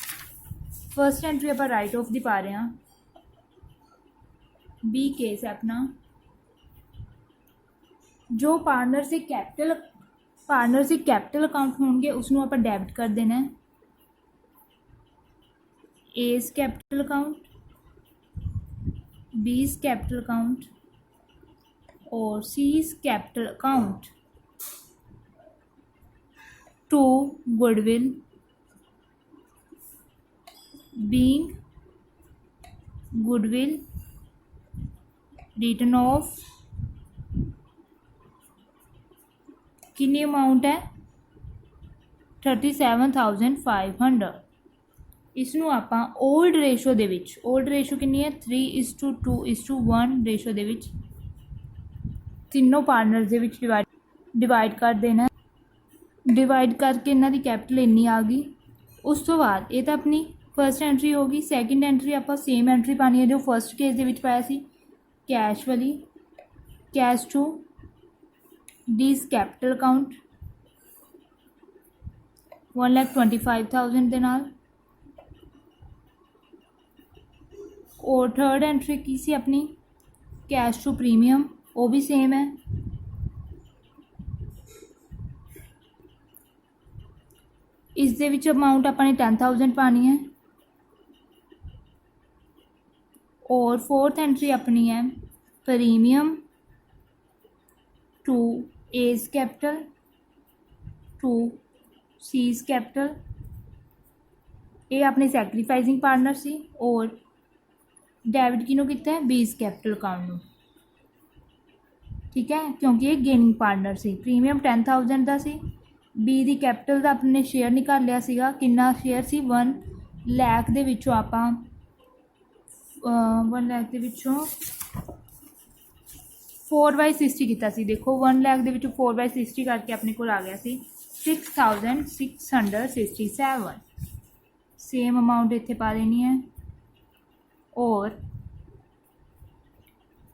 फर्स्ट एंट्री आप राइट ऑफ दी पा रहे हैं। बी केस है अपना जो पार्टनर से कैपिटल अकाउंट होंगे उसनों आप डेबिट कर देना है। A's capital account, B's capital account और C's capital account to goodwill being goodwill written off कितनी अमाउंट है 37,500। इसनों आप ओल्ड रेशो दे विच, ओल्ड रेशो कितनी है 3:2:1 रेशो दे विच तीनों पार्टनर दे विच डिवाइड कर देना। डिवाइड करके इन्हां दी कैपिटल इन्नी आ गई। उस तो बाद ये तो अपनी फर्स्ट एंट्री होगी। सैकेंड एंट्री आप सेम एंट्री पानी है जो फर्स्ट केस दे विच पाया सी, कैश वाली। Cash to D's capital account 1,25,000 दे नाल। और थर्ड एंट्री की सी अपनी कैश टू प्रीमियम, वो भी सेम है। इस दे विच अमाउंट अपने 10,000 पानी है। और फोर्थ एंट्री अपनी है premium to A's capital to seize capital. ये अपने सैक्रीफाइसिंग पार्टनर सी और डेबिट किनों कितना है बीज कैपिटल अकाउंट, ठीक है, क्योंकि ये गेनिंग पार्टनर सी। प्रीमियम 10,000 का सी, बी दी कैपिटल का अपने शेयर निकाल लिया सीगा। कितना शेयर सी 1 लाख दे विचों आपां 1 लाख दे विचों 4/60 किया सी। देखो 1 लाख दे विचों 4/60 करके अपने को आ गया सी 6,667। सेम अमाउंट इत्थे पा देनी है और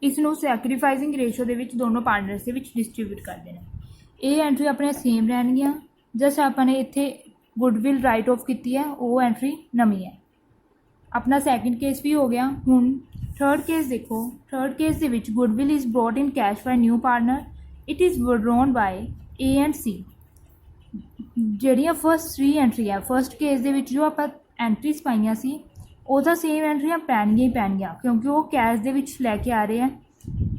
इसनों सैक्रीफाइसिंग रेशो दे विच दोनों पार्टनर्स दे विच डिस्ट्रीब्यूट कर देना। ये एंट्री अपने सेम रहनगियां। जस्ट आपने इत्थे गुडविल राइट ऑफ की है वो एंट्री नवी है। अपना सैकेंड केस भी हो गया। हुण थर्ड केस देखो, थर्ड केस दे विच goodwill is brought in cash by new partner, it is withdrawn by A and C. ਜਿਹੜੀਆਂ ਫਸਟ 3 ਐਂਟਰੀ ਆ ਫਸਟ ਕੇਸ ਦੇ ਵਿੱਚ ਜੋ ਆਪਾਂ ਐਂਟਰੀਜ਼ ਪਾਈਆਂ ਸੀ ਉਹ ਤਾਂ ਸੇਮ ਐਂਟਰੀਆਂ ਪੈਣਗੀਆਂ ਹੀ ਪੈਣਗੀਆਂ, ਕਿਉਂਕਿ ਉਹ ਕੈਸ਼ ਦੇ ਵਿੱਚ ਲੈ ਕੇ ਆ ਰਹੇ ਆ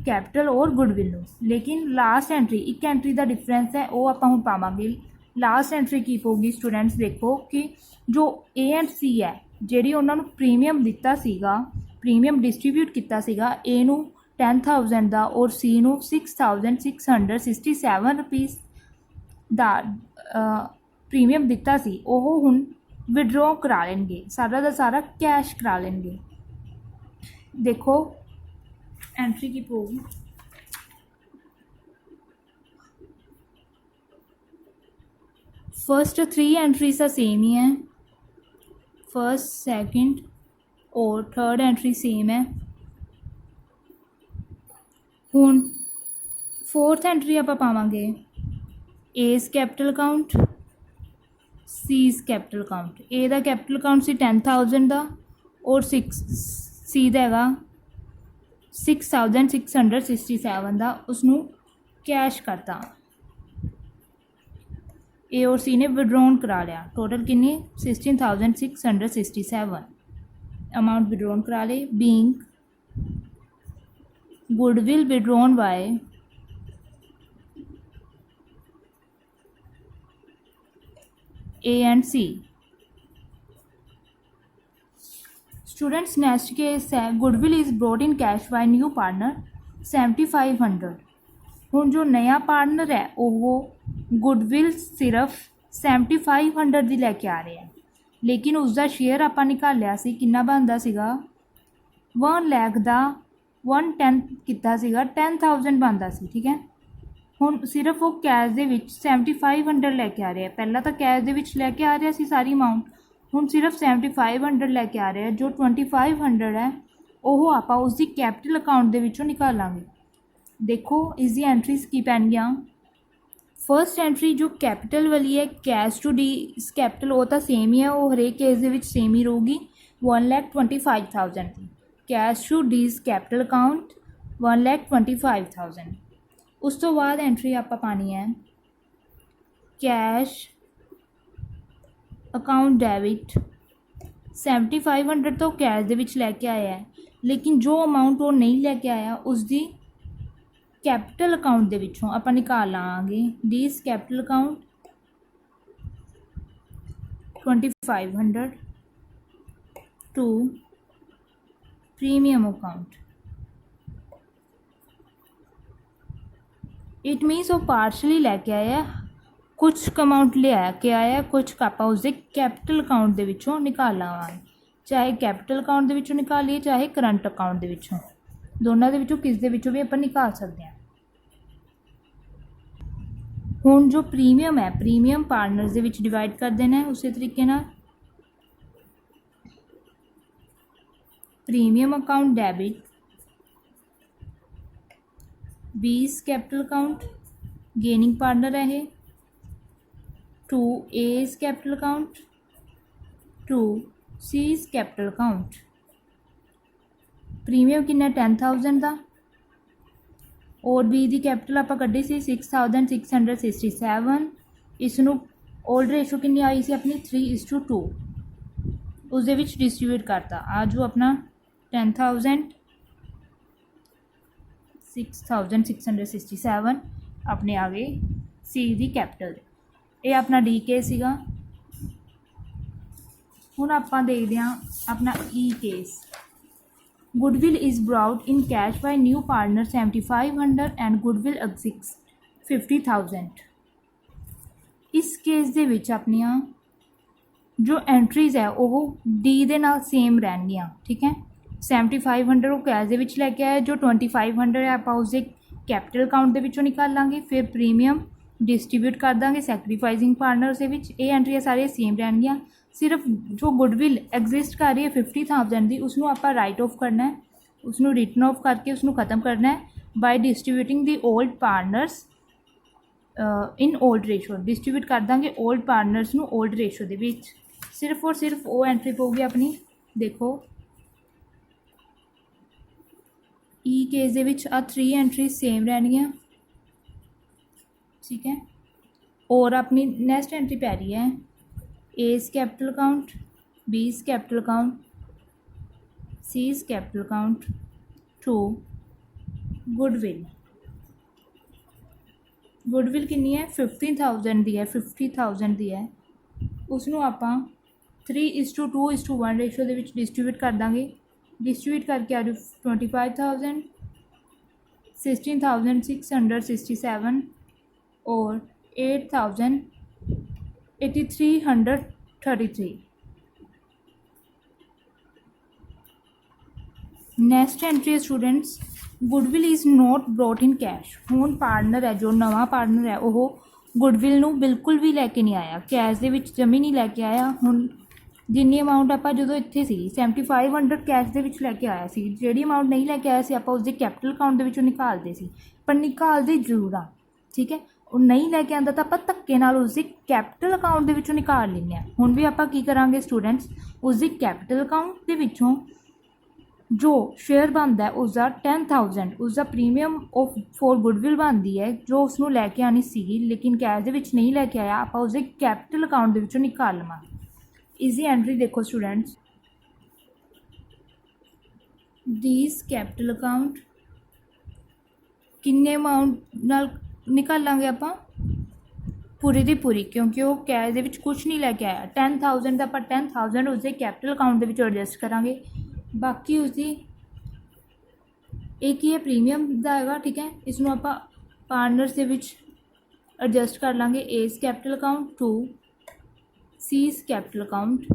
ਕੈਪੀਟਲ ਔਰ ਗੁਡਵਿਲ ਨੂੰ। ਲੇਕਿਨ ਲਾਸਟ ਐਂਟਰੀ, ਇੱਕ ਐਂਟਰੀ ਦਾ ਡਿਫਰੈਂਸ ਹੈ, ਉਹ ਆਪਾਂ ਹੁਣ ਪਾਵਾਂਗੇ। ਲਾਸਟ ਐਂਟਰੀ ਕੀ ਪਊਗੀ ਸਟੂਡੈਂਟਸ, ਦੇਖੋ ਕਿ ਜੋ ਏ ਐਂਡ ਸੀ ਹੈ, ਜਿਹੜੀ ਉਹਨਾਂ ਨੂੰ ਪ੍ਰੀਮੀਅਮ ਦਿੱਤਾ ਸੀਗਾ, ਪ੍ਰੀਮੀਅਮ ਡਿਸਟਰੀਬਿਊਟ ਕੀਤਾ ਸੀਗਾ, ਏ ਨੂੰ 10,000 ਦਾ ਔਰ ਸੀ ਨੂੰ 6,667 ਰੁਪੀਸ ਦਾ ਪ੍ਰੀਮੀਅਮ ਦਿੱਤਾ ਸੀ, ਉਹ ਹੁਣ ਵਿਡਰੋ ਕਰਾ ਲੈਣਗੇ, ਸਾਰਾ ਦਾ ਸਾਰਾ ਕੈਸ਼ ਕਰਾ ਲੈਣਗੇ। ਦੇਖੋ ਐਂਟਰੀ ਕੀ ਪਊਗੀ, फर्स्ट 3 एंट्रीज का सेम ही है, फर्स्ट सेकंड और थर्ड एंट्री सेम है। हुण फोर्थ एंट्री आप पावांगे A's capital account, C's capital account. A दा कैपिटल अकाउंट सी 10,000 का और सी दा हैगा 6,667 का, उसनू कैश करता। ए और सी ने विड्रॉन करा लिया, टोटल कितनी 16,667 अमाउंट विड्रॉन करा ले। Being goodwill withdrawn by A and C. Students next case है goodwill is brought in cash by new partner 7,500। हुण जो नया पार्टनर है वो गुडविल सिर्फ 7,500 की लैके आ रहे हैं, लेकिन उसका शेयर आप निकालिया सी कितना बनता सीगा 1 लाख का 110 किता सीगा 10,000 बनता सी, ठीक है। हुण सिर्फ वो कैश दे विच 7,500 लैके आ रहे हैं, पहला तो कैश दे विच लैके आ रहा सी सारी अमाउंट, हुण सिर्फ 7,500 लैके आ रहे हैं। जो 2,500 है वो आप उसकी कैपिटल अकाउंट दे विचों निकालांगे। देखो इसकी एंट्रीज की पैणगियां, फर्स्ट एंट्री जो कैपिटल वाली है कैश टू डी कैपिटल, वो तो सेम ही है, वो हरेक केस दे विच सेम ही रहूगी 1,25,000 की। Cash to D capital account 1,25,000। उस तो बाद एंट्री आप पानी है कैश अकाउंट डेबिट 7,500 तो कैश दे विच लैके आया है, लेकिन जो अमाउंट वो नहीं लैके आया उसकी कैपिटल अकाउंट दे विचों आप निकाल लाँगे। D's capital account 2,500 to premium account. It means वो पार्शली लैके आया, कुछ अमाउंट ले के आया, कुछ आप उसके कैपिटल अकाउंट दे विचों निकाल लावांगे, चाहे कैपिटल अकाउंट दे विचों निकालिए चाहे करंट अकाउंट दे विचों, दोनों दे विचों किस दे विचों भी आप निकाल सकते हैं। हुण जो प्रीमियम है प्रीमियम पार्टनर्स दे विच डिवाइड कर देना है उसी तरीके नाल। Premium account debit 20 capital account gaining partner है to A's capital account to seize capital account. Premium कितना 10,000 का और बी दी कैपिटल आप कड्ढी सी 6,667। इसनू ओल्ड रेशो कितनी आई सी अपनी 3:2 उस दे विच डिस्ट्रीब्यूट करता। आज वो अपना 10,000 6,667 अपने आ गए सी दी कैपिटल। ये अपना डी केस सीगा। हुण आपां देखदे हां अपना ई केस। Goodwill is brought in cash by new partner 7,500 and goodwill exists 50,000। इस केस दे विच अपनियां जो एंट्रीज है वो डी दे नाल सेम रहनगियां, ठीक है। 7,500 वो कैश दे विच लैके आया, जो 2,500 है आप उसके कैपिटल अकाउंट दे विचों निकाल लांगे, फिर प्रीमियम डिस्ट्रीब्यूट कर देंगे सैक्रीफाइसिंग पार्टनर्स दे विच। ये एंट्रियां सारियां सेम रहनगियां, सिर्फ जो गुडविल एग्जिस्ट कर रही है 50,000 की उसनू आप राइट ऑफ करना है, उसनू रिटन ऑफ करके उसनू खत्म करना है by distributing the old partners in old ratio. Distribute कर देंगे ओल्ड पार्टनर्स नू ओल्ड रेशो दे विच। सिर्फ और सिर्फ वो एंट्री पऊगी अपनी देखो ई केस दे विच आ 3 एंट्रीज सेम रहनियां, ठीक है। और अपनी नैक्सट एंट्री पै रही है A's capital account, B's capital account, C's capital account to goodwill. Goodwill कितनी है 15,000 दी है, 50,000 दी है। उसनों आपां 3:2:1 रेशो दे विच डिस्ट्रीब्यूट कर देंगे। डिस्ट्रीब्यूट करके आ जाओ 25,000, 16,667 और 8,8333। नैक्सट एंट्री है students, goodwill is not brought in cash. हुण पार्टनर है जो नवा पार्टनर है वो गुडविल नूं बिल्कुल भी लैके नहीं आया, कैश दे विच जमी नहीं लैके आया। हुण जिन्नी अमाउंट आपां जदों इत्थे सी 7500 कैश दे विच लैके आया सी, जिहड़ी अमाउंट नहीं लैके आया सी आपां उसदे कैपिटल अकाउंट दे विचों निकालदे सी, पर निकालदे जरूर आ, ठीक है। ਉਹ नहीं लैके आंदा तो ਆਪਾਂ ਧੱਕੇ ਨਾਲ ਉਸਦੇ कैपिटल अकाउंट ਦੇ ਵਿੱਚੋਂ ਨਿਕਾਲ ਲੈਂਦੇ ਹਾਂ। ਹੁਣ ਵੀ ਆਪਾਂ ਕੀ ਕਰਾਂਗੇ स्टूडेंट्स, ਉਸਦੇ कैपिटल अकाउंट ਦੇ ਵਿੱਚੋਂ जो शेयर बनता है उसका 10,000 उसका प्रीमियम ऑफ फॉर गुडविल बनती है जो उसनों लैके आनी सी, लेकिन कैश दे विच नहीं लैके आया, आप उसके कैपिटल अकाउंट दे विचों निकाल लवांगे। इजी एंट्री देखो स्टूडेंट्स, दीज कैपिटल अकाउंट किन्ने अमाउंट नाल निकालांगे आपां, पूरी दी पूरी, क्योंकि वो कैश दे विच कुछ नहीं लैके आया। 10,000 का आपां 10,000 उसके कैपिटल अकाउंट दे विचों एडजस्ट करांगे, बाकी उसकी एक ही है प्रीमियम का है, ठीक है। इसनों आप पार्टनर्स के विच एडजस्ट कर लाँगे, A's capital account to seize capital account.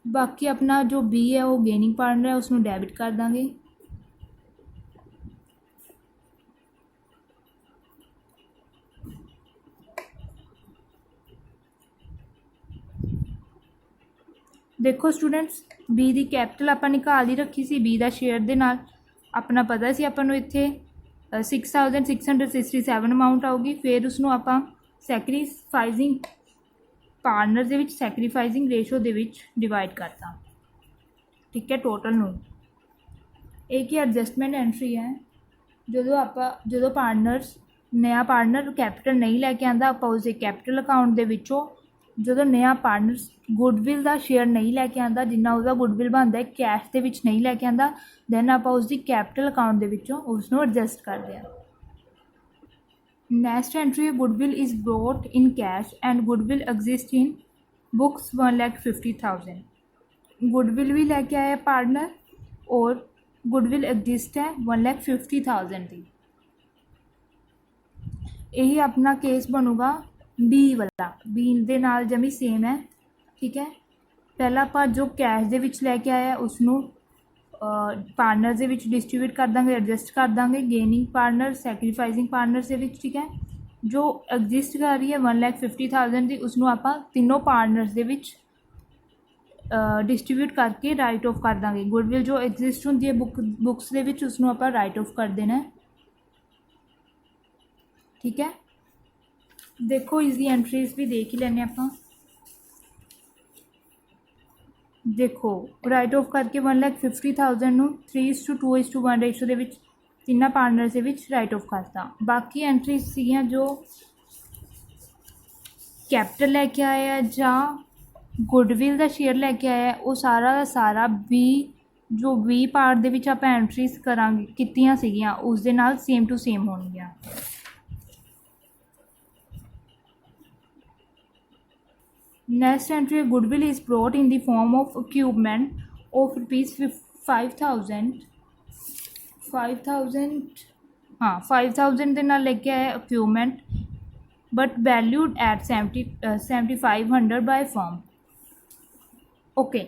बाकी अपना जो बी है वो गेनिंग पार्टनर है उसनों डेबिट कर देंगे। देखो स्टूडेंट्स, बी दी कैपिटल आपां निकाल ही रखी सी, बी दा शेयर दे नाल अपना पता सी आपां नूं इत्थे 6,667 अमाउंट आऊगी। फिर उसनों आपां सैक्रीफाइजिंग पार्टनर दे विच सैक्रीफाइजिंग रेशो दे विच डिवाइड करता, ठीक है, टोटल नूं। एक ही एडजस्टमेंट एंट्री है, जो पार्टनर्स नया पार्टनर कैपिटल नहीं लैके आंदा आपां उसदे कैपिटल अकाउंट दे विचों जो नया पार्टनर गुडविल का शेयर नहीं लैके आंदा, जिन्ना उसका गुडविल बनता है कैश के विच नहीं लैके आंदा, दैन आप उसकी कैपिटल अकाउंट के विचों उसनों एडजस्ट करते हैं। नैक्सट एंट्री है goodwill is brought in cash and goodwill exist in books 1,50,000। Goodwill भी लैके आया पार्टनर और गुडविल एग्जिस्ट है 1,50,000 की। यही अपना केस बनूगा बी वाला, बी दे नाल जमी सेम है, ठीक है। पहला आप जो कैश दे विच लैके आया उसनों पार्टनर दे विच डिस्ट्रीब्यूट कर देंगे, एडजस्ट कर देंगे, गेनिंग पार्टनर सैक्रीफाइजिंग पार्टनर से विच, ठीक है। जो एग्जिस्ट कर रही है 1,50,000 की उसनों आप तीनों पार्टनर्स दे विच डिस्ट्रीब्यूट करके राइट ऑफ कर देंगे। गुडविल जो एग्जिस्ट होंगी है बुक्स दे विच उसनों आप राइट ऑफ कर देना है, ठीक है। देखो इजी एंट्रीज भी देख ही लेने आप। देखो राइट ऑफ करके 1,50,000 नूं 3:2:1 रेशो दे विच तिन्ना पार्टनर्स दे विच राइट ऑफ करता। बाकी एंट्रीज सीगियां जो कैपिटल लैके आया जां गुडविल का शेयर लैके आया, वो सारा का सारा बी जो बी पार्ट दे विच आपां एंट्रीज करांगे कीतियां सीगियां उस दे नाल सेम टू सेम होणगियां। Next entry, goodwill is brought in the form of equipment of ₹5,000 5,000 ਦੇ ਨਾਲ ਲੈ ਕੇ ਆਇਆ equipment but valued at 7,500 by firm। Okay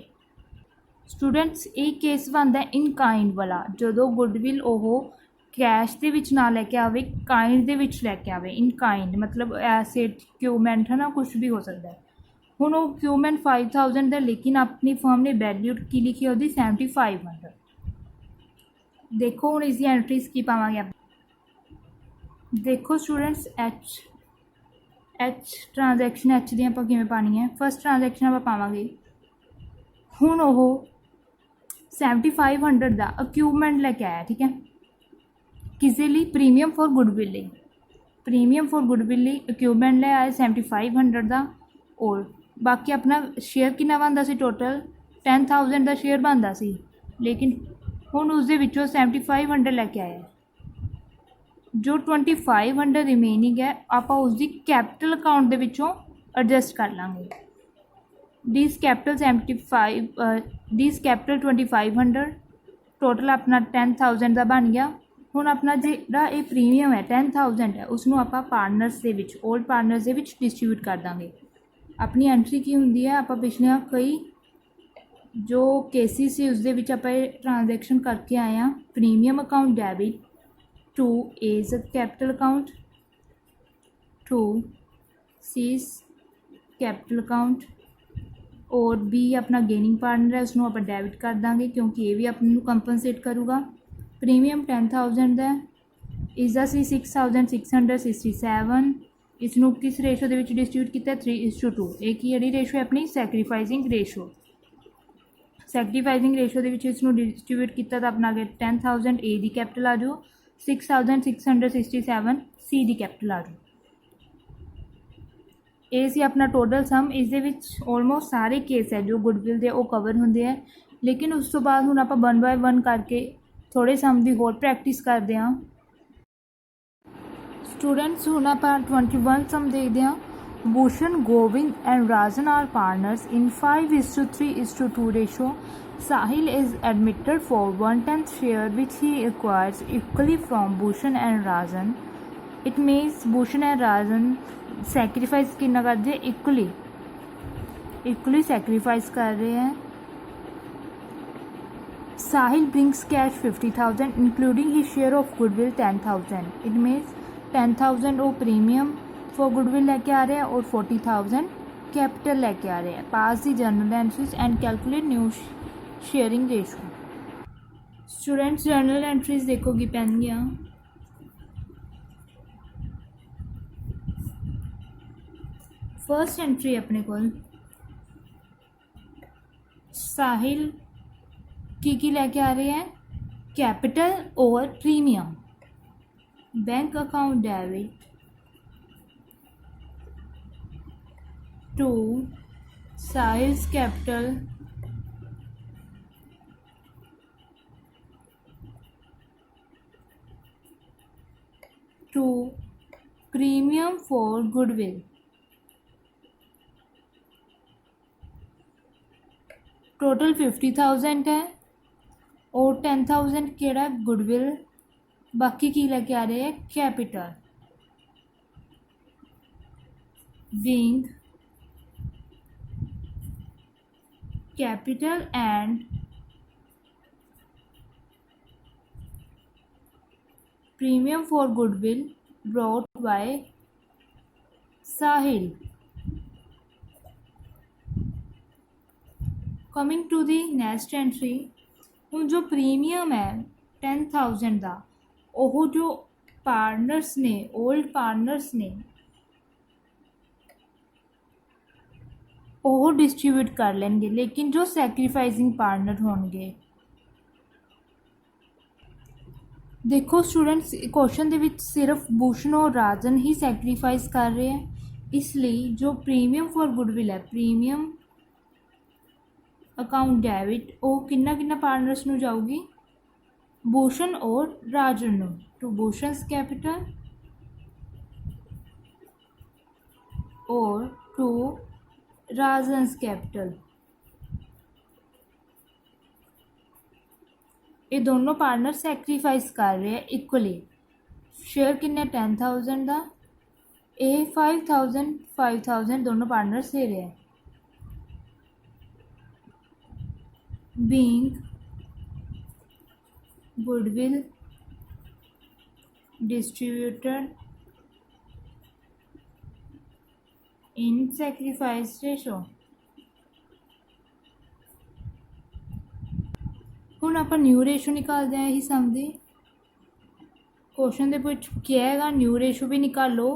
students, ये केस बनता है इन काइंड वाला, जो गुडविल वो कैश के विच ना लैके आवे, काइंड के विच लैके आवे। इन काइंड मतलब एसेट इक्विपमेंट है ना, कुछ भी हो सकता है। हुण वो इक्विपमेंट 5,000 है, लेकिन अपनी फर्म ने वैल्यूड की लिखी होती 7,500। देखो हुण इसकी एंट्रीज की पावांगे आप। देखो स्टूडेंट्स, एच ट्रांजैक्शन एच दी आपां किवें पानी है। फर्स्ट ट्रांजैक्शन आपां पावांगे। हुण वो 7500 ਦਾ ਇਕਵਿਪਮੈਂਟ ਲੈ ਕੇ ਆਇਆ, ਠੀਕ ਹੈ। ਕਿਸੇ ਲਈ ਪ੍ਰੀਮੀਅਮ ਫॉर ਗੁੱਡਵਿਲ ਲਈ, ਪ੍ਰੀਮੀਅਮ ਫॉर ਗੁੱਡਵਿਲ ਲਈ ਇਕਵਿਪਮੈਂਟ ਲੈ ਆਏ 7500 ਦਾ। ਔਰ ਬਾਕੀ ਆਪਣਾ ਸ਼ੇਅਰ ਕਿੰਨਾ ਬਣਦਾ ਸੀ, ਟੋਟਲ 10000 ਦਾ ਸ਼ੇਅਰ ਬਣਦਾ ਸੀ, ਲੇਕਿਨ ਹੁਣ ਉਸ ਦੇ ਵਿੱਚੋਂ 7500 ਲੈ ਕੇ ਆਇਆ। ਜੋ 2500 ਰਿਮੇਨਿੰਗ ਹੈ ਆਪਾਂ ਉਸ ਦੀ ਕੈਪੀਟਲ ਅਕਾਊਂਟ ਦੇ ਵਿੱਚੋਂ ਐਡਜਸਟ ਕਰ ਲਾਂਗੇ। ਦਿਸ ਕੈਪੀਟਲ 2500 ਟੋਟਲ ਆਪਣਾ 10000 ਦਾ ਬਣ ਗਿਆ। ਹੁਣ ਆਪਣਾ ਜਿਹੜਾ ਇਹ ਪ੍ਰੀਮੀਅਮ ਹੈ 10000 ਹੈ, ਉਸਨੂੰ ਆਪਾਂ ਪਾਰਟਨਰਸ ਦੇ ਵਿੱਚ, ਓਲਡ ਪਾਰਟਨਰਸ ਦੇ ਵਿੱਚ ਡਿਸਟਰੀਬਿਊਟ ਕਰ ਦਾਂਗੇ। ਆਪਣੀ ਐਂਟਰੀ ਕੀ ਹੁੰਦੀ ਹੈ, ਆਪਾਂ ਪਿਛਲੀਆਂ ਕਈ ਜੋ ਕੇਸਿਸ ਸੀ ਉਸ ਦੇ ਵਿੱਚ ਆਪਾਂ ਇਹ ਟ੍ਰਾਂਜੈਕਸ਼ਨ ਕਰਕੇ ਆਏ ਹਾਂ। Premium account debit to A's capital account, to C's capital account, और B अपना गेनिंग पार्टनर है उसनों आप डेबिट कर देंगे क्योंकि ये भी अपने कंपनसेट करूँगा। प्रीमियम 10000 है, इसका सी 6667, इसनों किस रेशो के डिस्ट्रीब्यूट किया 3:2। एक ही जी रेशो है अपनी सैक्रीफाइसिंग रेशो, सैक्रीफाइसिंग रेशो के इसनों डिस्ट्रीब्यूट किया तो अपना 10000 ए की कैपिटल आ जाओ, 6667 सी की कैपिटल आ जाओ। ये सी अपना टोटल सम। इस ऑलमोस्ट सारे केस है जो गुडविल के वो कवर होंगे है, लेकिन उस तो बाद हुण आपां 1 बाय 1 करके थोड़े सम की होर प्रैक्टिस करते हैं। स्टूडेंट्स हुण आपां 21 सम देखते हैं। Bhushan, Govind and Rajan are partners in 5:3:2 ratio. Sahil is admitted for 1/10 share which he acquires equally from Bhushan and Rajan. It means Bhushan and Rajan sacrifice कितना कर दिए, equally sacrifice कर रहे हैं। Sahil brings cash 50,000 including his share of goodwill 10,000. It means 10,000 वो premium for goodwill लेके आ रहे हैं और 40,000 कैपिटल लेके आ रहे हैं। Pass the journal entries and calculate new sharing ratio. Students journal entries देखोगी पैनगियाँ। फर्स्ट एंट्री अपने को साहिल की लेके आ रहे हैं, कैपिटल और premium. Bank account debit to Sahil's capital to premium for goodwill. Total 50,000 है और 10,000 केड़ा गुडविल, बाकी की लेके आ रहे हैं capital. Being capital and premium for goodwill brought by Sahil. Coming to the next entry. हुण जो प्रीमियम है 10,000 का वो जो पार्टनर्स ने, ओल्ड पार्टनर्स ने वो डिस्ट्रीब्यूट कर लेंगे, लेकिन जो सैक्रीफाइसिंग पार्टनर होंगे, देखो स्टूडेंट्स क्वेश्चन दे विच सिर्फ भूषण और राजन ही सैक्रीफाइस कर रहे हैं, इसलिए जो प्रीमियम फॉर गुडविल है, प्रीमियम अकाउंट डेबिट वो किन्ना किन्ना पार्टनर्स नू जाऊगी, भूषण और राजन नू, टू भूषण कैपिटल और टू राजन कैपिटल। ये दोनों पार्टनर सैक्रीफाइस कर रहे हैं इक्वली। शेयर किन्ने 10,000 का, ये 5,000 दोनों पार्टनर्स दे रहे हैं। Being goodwill distributed in sacrifice ratio. हुण आपां न्यू रेशो निकालते हैं, यही समझे क्वेश्चन दे विच क्या है, न्यू रेशो भी निकालो।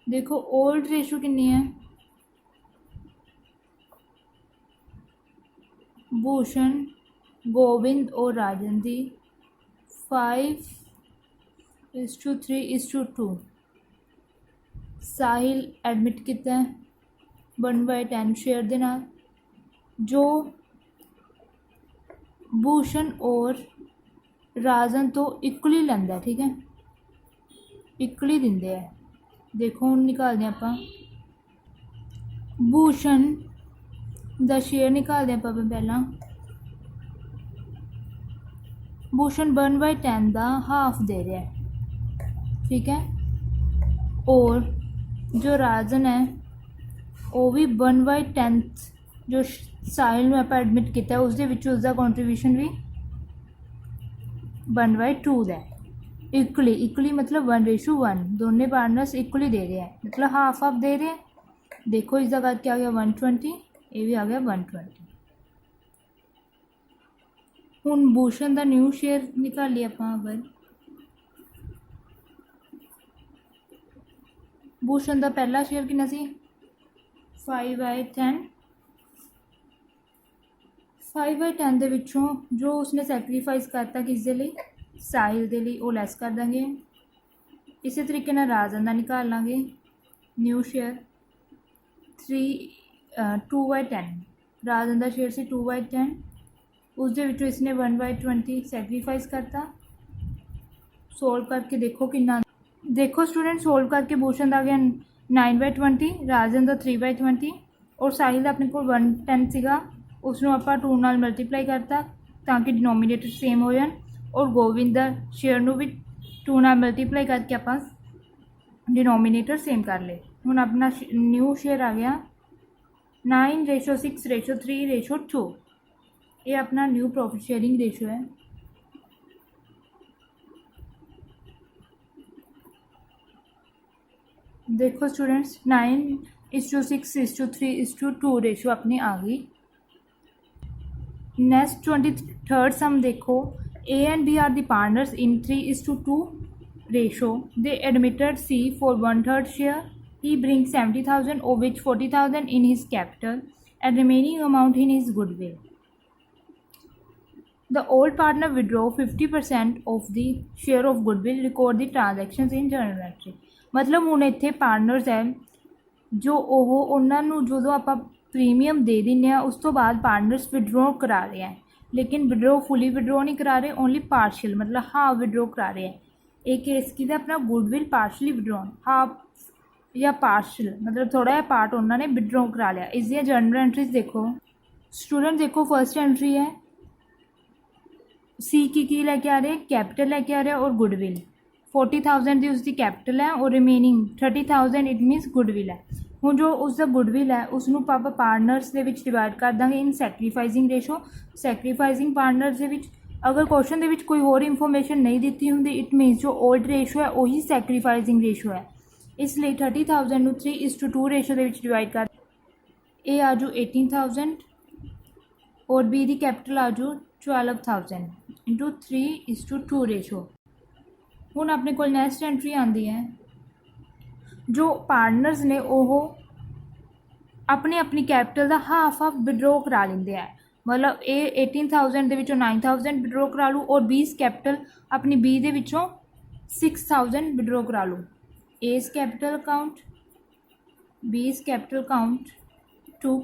देखो ओल्ड रेशो कितनी है, भूषण ਗੋਬਿੰਦ ਔਰ ਰਾਜਨ ਦੀ 5:3:2। ਸਾਹਿਲ ਐਡਮਿਟ ਕੀਤਾ ਹੈ 1/10 ਸ਼ੇਅਰ ਦੇ ਨਾਲ, ਜੋ ਭੂਸ਼ਣ ਔਰ ਰਾਜਨ ਤੋਂ ਇਕੁਅਲੀ ਲੈਂਦਾ। ਠੀਕ ਹੈ, ਇਕੁਅਲੀ ਦਿੰਦੇ ਆ। ਦੇਖੋ ਹੁਣ ਨਿਕਾਲਦੇ ਆਪਾਂ ਭੂਸ਼ਣ ਦਾ ਸ਼ੇਅਰ, ਨਿਕਾਲਦੇ ਆਪਾਂ ਪਹਿਲਾਂ। ਭੂਸ਼ਣ 1/10 ਦਾ ਹਾਫ ਦੇ ਰਿਹਾ ਹੈ। ਠੀਕ ਹੈ, ਔਰ ਜੋ ਰਾਜਨ ਹੈ ਉਹ ਵੀ 1/10 ਜੋ ਸਾਹਿਲ ਨੂੰ ਆਪਾਂ ਐਡਮਿਟ ਕੀਤਾ ਉਸਦੇ ਵਿੱਚ ਉਸਦਾ ਕੰਟਰੀਬਿਊਸ਼ਨ ਵੀ 1/2 ਦਾ ਹੈ। ਇਕੁਅਲੀ ਮਤਲਬ 1:1, ਦੋਨੇ ਪਾਰਟਨਰਸ ਇਕੁਅਲੀ ਦੇ ਰਹੇ ਹੈ, ਮਤਲਬ ਹਾਫ ਦੇ ਰਹੇ ਹੈ। ਦੇਖੋ ਇਸਦਾ ਕਰਕੇ ਆ ਗਿਆ 120, ਇਹ ਵੀ ਆ ਗਿਆ 120। ਹੁਣ ਭੂਸ਼ਣ ਦਾ ਨਿਊ ਸ਼ੇਅਰ ਨਿਕਾਲੀਏ ਆਪਾਂ। ਅਗਰ ਭੂਸ਼ਣ ਦਾ ਪਹਿਲਾ ਸ਼ੇਅਰ ਕਿੰਨਾ ਸੀ 5/10। 5/10 ਦੇ ਵਿੱਚੋਂ ਜੋ ਉਸਨੇ ਸੈਕਰੀਫਾਈਸ ਕਰਤਾ ਕਿਸ ਦੇ ਲਈ, ਸਾਹਿਲ ਦੇ ਲਈ, ਉਹ ਲੈਸ ਕਰ ਦਾਂਗੇ। ਇਸੇ ਤਰੀਕੇ ਨਾਲ ਰਾਜਨ ਦਾ ਨਿਕਾਲ ਲਾਂਗੇ ਨਿਊ ਸ਼ੇਅਰ 2/10। ਰਾਜਨ ਦਾ ਸ਼ੇਅਰ ਸੀ 2/10, ਉਸਦੇ ਵਿੱਚੋਂ ਇਸਨੇ 1/20 ਸੈਕਰੀਫਾਈਸ ਕਰਤਾ। ਸੋਲਵ ਕਰਕੇ ਦੇਖੋ ਕਿੰਨਾ, ਦੇਖੋ ਸਟੂਡੈਂਟ ਸੋਲਵ ਕਰਕੇ ਭੂਸ਼ਣ ਦਾ ਆ ਗਿਆ 9/20, ਰਾਜਨ ਦਾ 3/20 ਔਰ ਸਾਹਿਲ ਦਾ ਆਪਣੇ ਕੋਲ 110 ਸੀਗਾ, ਉਸਨੂੰ ਆਪਾਂ 2 ਨਾਲ ਮਲਟੀਪਲਾਈ ਕਰਤਾ ਤਾਂ ਕਿ ਡਿਨੋਮੀਨੇਟਰ ਸੇਮ ਹੋ ਜਾਣ, ਔਰ ਗੋਬਿੰਦ ਦਾ ਸ਼ੇਅਰ ਨੂੰ ਵੀ 2 ਨਾਲ ਮਲਟੀਪਲਾਈ ਕਰਕੇ ਆਪਾਂ ਡਿਨੋਮੀਨੇਟਰ ਸੇਮ ਕਰ ਲਏ। ਹੁਣ ਆਪਣਾ ਨਿਊ ਸ਼ੇਅਰ ਆ ਗਿਆ 9:6:3:2। ਇਹ ਆਪਣਾ ਨਿਊ ਪ੍ਰੋਫਿਟ ਸ਼ੇਅਰਿੰਗ ਰੇਸ਼ੋ ਹੈ। देखो स्टूडेंट्स 9:6:3:2 रेशो अपनी आ गई। नेक्स्ट 23rd सम देखो, A and B are the partners in 3:2 ratio. They admitted C for 1/3 share. He brings 70,000, of which 40,000 in his capital and remaining amount in his goodwill. The old partner withdraw 50% of the share of goodwill. Record the transactions in journal entry. ਮਤਲਬ ਹੁਣ ਇੱਥੇ partners ਹੈ ਜੋ ਉਹਨਾਂ ਨੂੰ ਜਦੋਂ ਆਪਾਂ premium ਦੇ ਦਿੰਦੇ ਹਾਂ ਉਸ ਤੋਂ ਬਾਅਦ ਪਾਰਟਨਰਸ ਵਿਡਰੋ ਕਰਾ ਰਹੇ ਹੈ, ਲੇਕਿਨ ਵਿਡਰੋ ਫੁੱਲੀ ਵਿਡਰੋ ਨਹੀਂ ਕਰਾ ਰਹੇ, ਓਨਲੀ ਪਾਰਸ਼ਲ ਮਤਲਬ ਹਾਫ ਵਿਡਰੋ ਕਰਾ ਰਹੇ ਹੈ। ਇਹ ਕੇਸ ਕਿਹਦਾ ਆਪਣਾ ਗੁੱਡਵਿਲ ਪਾਰਸ਼ਲੀ ਵਿਡਰੋਨ, ਹਾਫ ਜਾਂ ਪਾਰਸ਼ਲ ਮਤਲਬ ਥੋੜ੍ਹਾ ਜਿਹਾ ਪਾਰਟ ਉਹਨਾਂ ਨੇ ਵਿਡਰੋ ਕਰਾ ਲਿਆ। ਇਸ ਦੀਆਂ ਜਨਰਲ ਐਂਟਰੀਜ਼ ਦੇਖੋ ਸਟੂਡੈਂਟ। ਦੇਖੋ ਫਸਟ ਐਂਟਰੀ ਹੈ ਸੀ ਕੀ ਲੈ ਕੇ ਆ ਰਹੇ, ਕੈਪੀਟਲ ਲੈ ਕੇ ਆ ਰਿਹਾ ਔਰ ਗੁੱਡਵਿਲ। 40,000 ਦੀ ਉਸਦੀ ਕੈਪੀਟਲ ਹੈ ਔਰ ਰਿਮੇਨਿੰਗ 30,000 ਇਟ ਮੀਨਸ ਗੁੱਡਵਿਲ ਹੈ। ਹੁਣ ਜੋ ਉਸਦਾ ਗੁੱਡਵਿਲ ਹੈ ਉਸਨੂੰ ਆਪਾਂ ਪਾਰਟਨਰਸ ਦੇ ਵਿੱਚ ਡਿਵਾਈਡ ਕਰ ਦਾਂਗੇ ਇਨ ਸੈਕਰੀਫਾਈਸਿੰਗ ਰੇਸ਼ੋ। ਸੈਕਰੀਫਾਈਸਿੰਗ ਪਾਰਟਨਰਸ ਦੇ ਵਿੱਚ ਅਗਰ ਕੁਐਸਚਨ ਦੇ ਵਿੱਚ ਕੋਈ ਹੋਰ ਇਨਫੋਰਮੇਸ਼ਨ ਨਹੀਂ ਦਿੱਤੀ ਹੁੰਦੀ ਇਟ ਮੀਨਸ ਜੋ ਓਲਡ ਰੇਸ਼ੋ ਹੈ ਉਹੀ ਸੈਕਰੀਫਾਈਸਿੰਗ ਰੇਸ਼ੋ ਹੈ। ਇਸ ਲਈ 30,000 ਨੂੰ 3:2 ਰੇਸ਼ੋ ਦੇ ਵਿੱਚ ਡਿਵਾਈਡ ਕਰ, ਇਹ ਆ ਜੂ 18,000 ਔਰ ਬੀ ਦੀ ਕੈਪੀਟਲ ਆ ਜੂ 12,000 ਇੰਟੂ 3:2 ਰੇਸ਼ੋ। ਹੁਣ ਆਪਣੇ ਕੋਲ ਨੈਕਸਟ ਐਂਟਰੀ ਆਉਂਦੀ ਹੈ ਜੋ ਪਾਰਟਨਰਸ ਨੇ ਉਹ ਆਪਣੀ ਕੈਪੀਟਲ ਦਾ ਹਾਫ ਵਿਡਰੋ ਕਰਾ ਲੈਂਦੇ ਹੈ। ਮਤਲਬ ਇਹ 18,000 ਦੇ ਵਿੱਚੋਂ 9,000 ਵਿਡਰੋ ਕਰਾ ਲੂ ਔਰ ਬੀਸ ਕੈਪੀਟਲ ਆਪਣੀ ਬੀ ਦੇ ਵਿੱਚੋਂ 6,000 ਵਿਡਰੋ ਕਰਾ ਲੂ। A's capital account, B's capital account to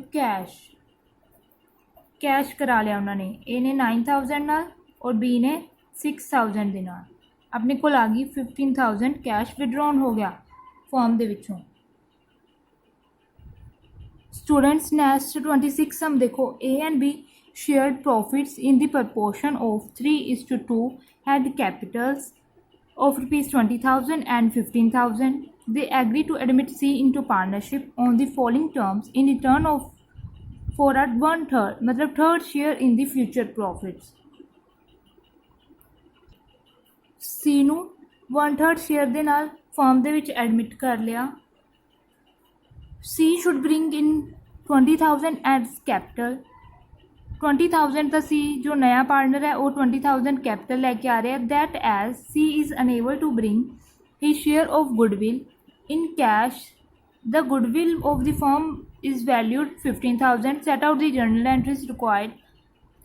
cash ਕਰਾ ਲਿਆ ਉਹਨਾਂ ਨੇ। ਇਹਨੇ 9,000 ਨਾਲ ਔਰ ਬੀ ਨੇ 6,000 ਦੇ ਨਾਲ। ਆਪਣੇ ਕੋਲ ਆ ਗਈ 15,000 ਕੈਸ਼ ਵਿਡਰੋਨ ਹੋ ਗਿਆ ਫॉर्म ਦੇ ਵਿੱਚੋਂ। स्टूडेंट्स नेक्स्ट 26 सम देखो, A and B shared profits in the proportion of 3:2, had capitals of ₹20,000 and 15,000. They agreed to admit C into partnership on the following terms in return for a 1/3 मतलब third share in the future profits. C ਨੂੰ 1/3 share ਦੇ ਨਾਲ firm ਦੇ ਵਿੱਚ admit ਕਰ ਲਿਆ। C should bring in 20,000 as capital. 20,000 ਤਾਂ C जो नया पार्टनर है वो 20,000 कैपिटल लेके आ रहा है। That as C is unable to bring his share of goodwill in cash, the goodwill of the firm is valued 15,000. Set out the journal entries required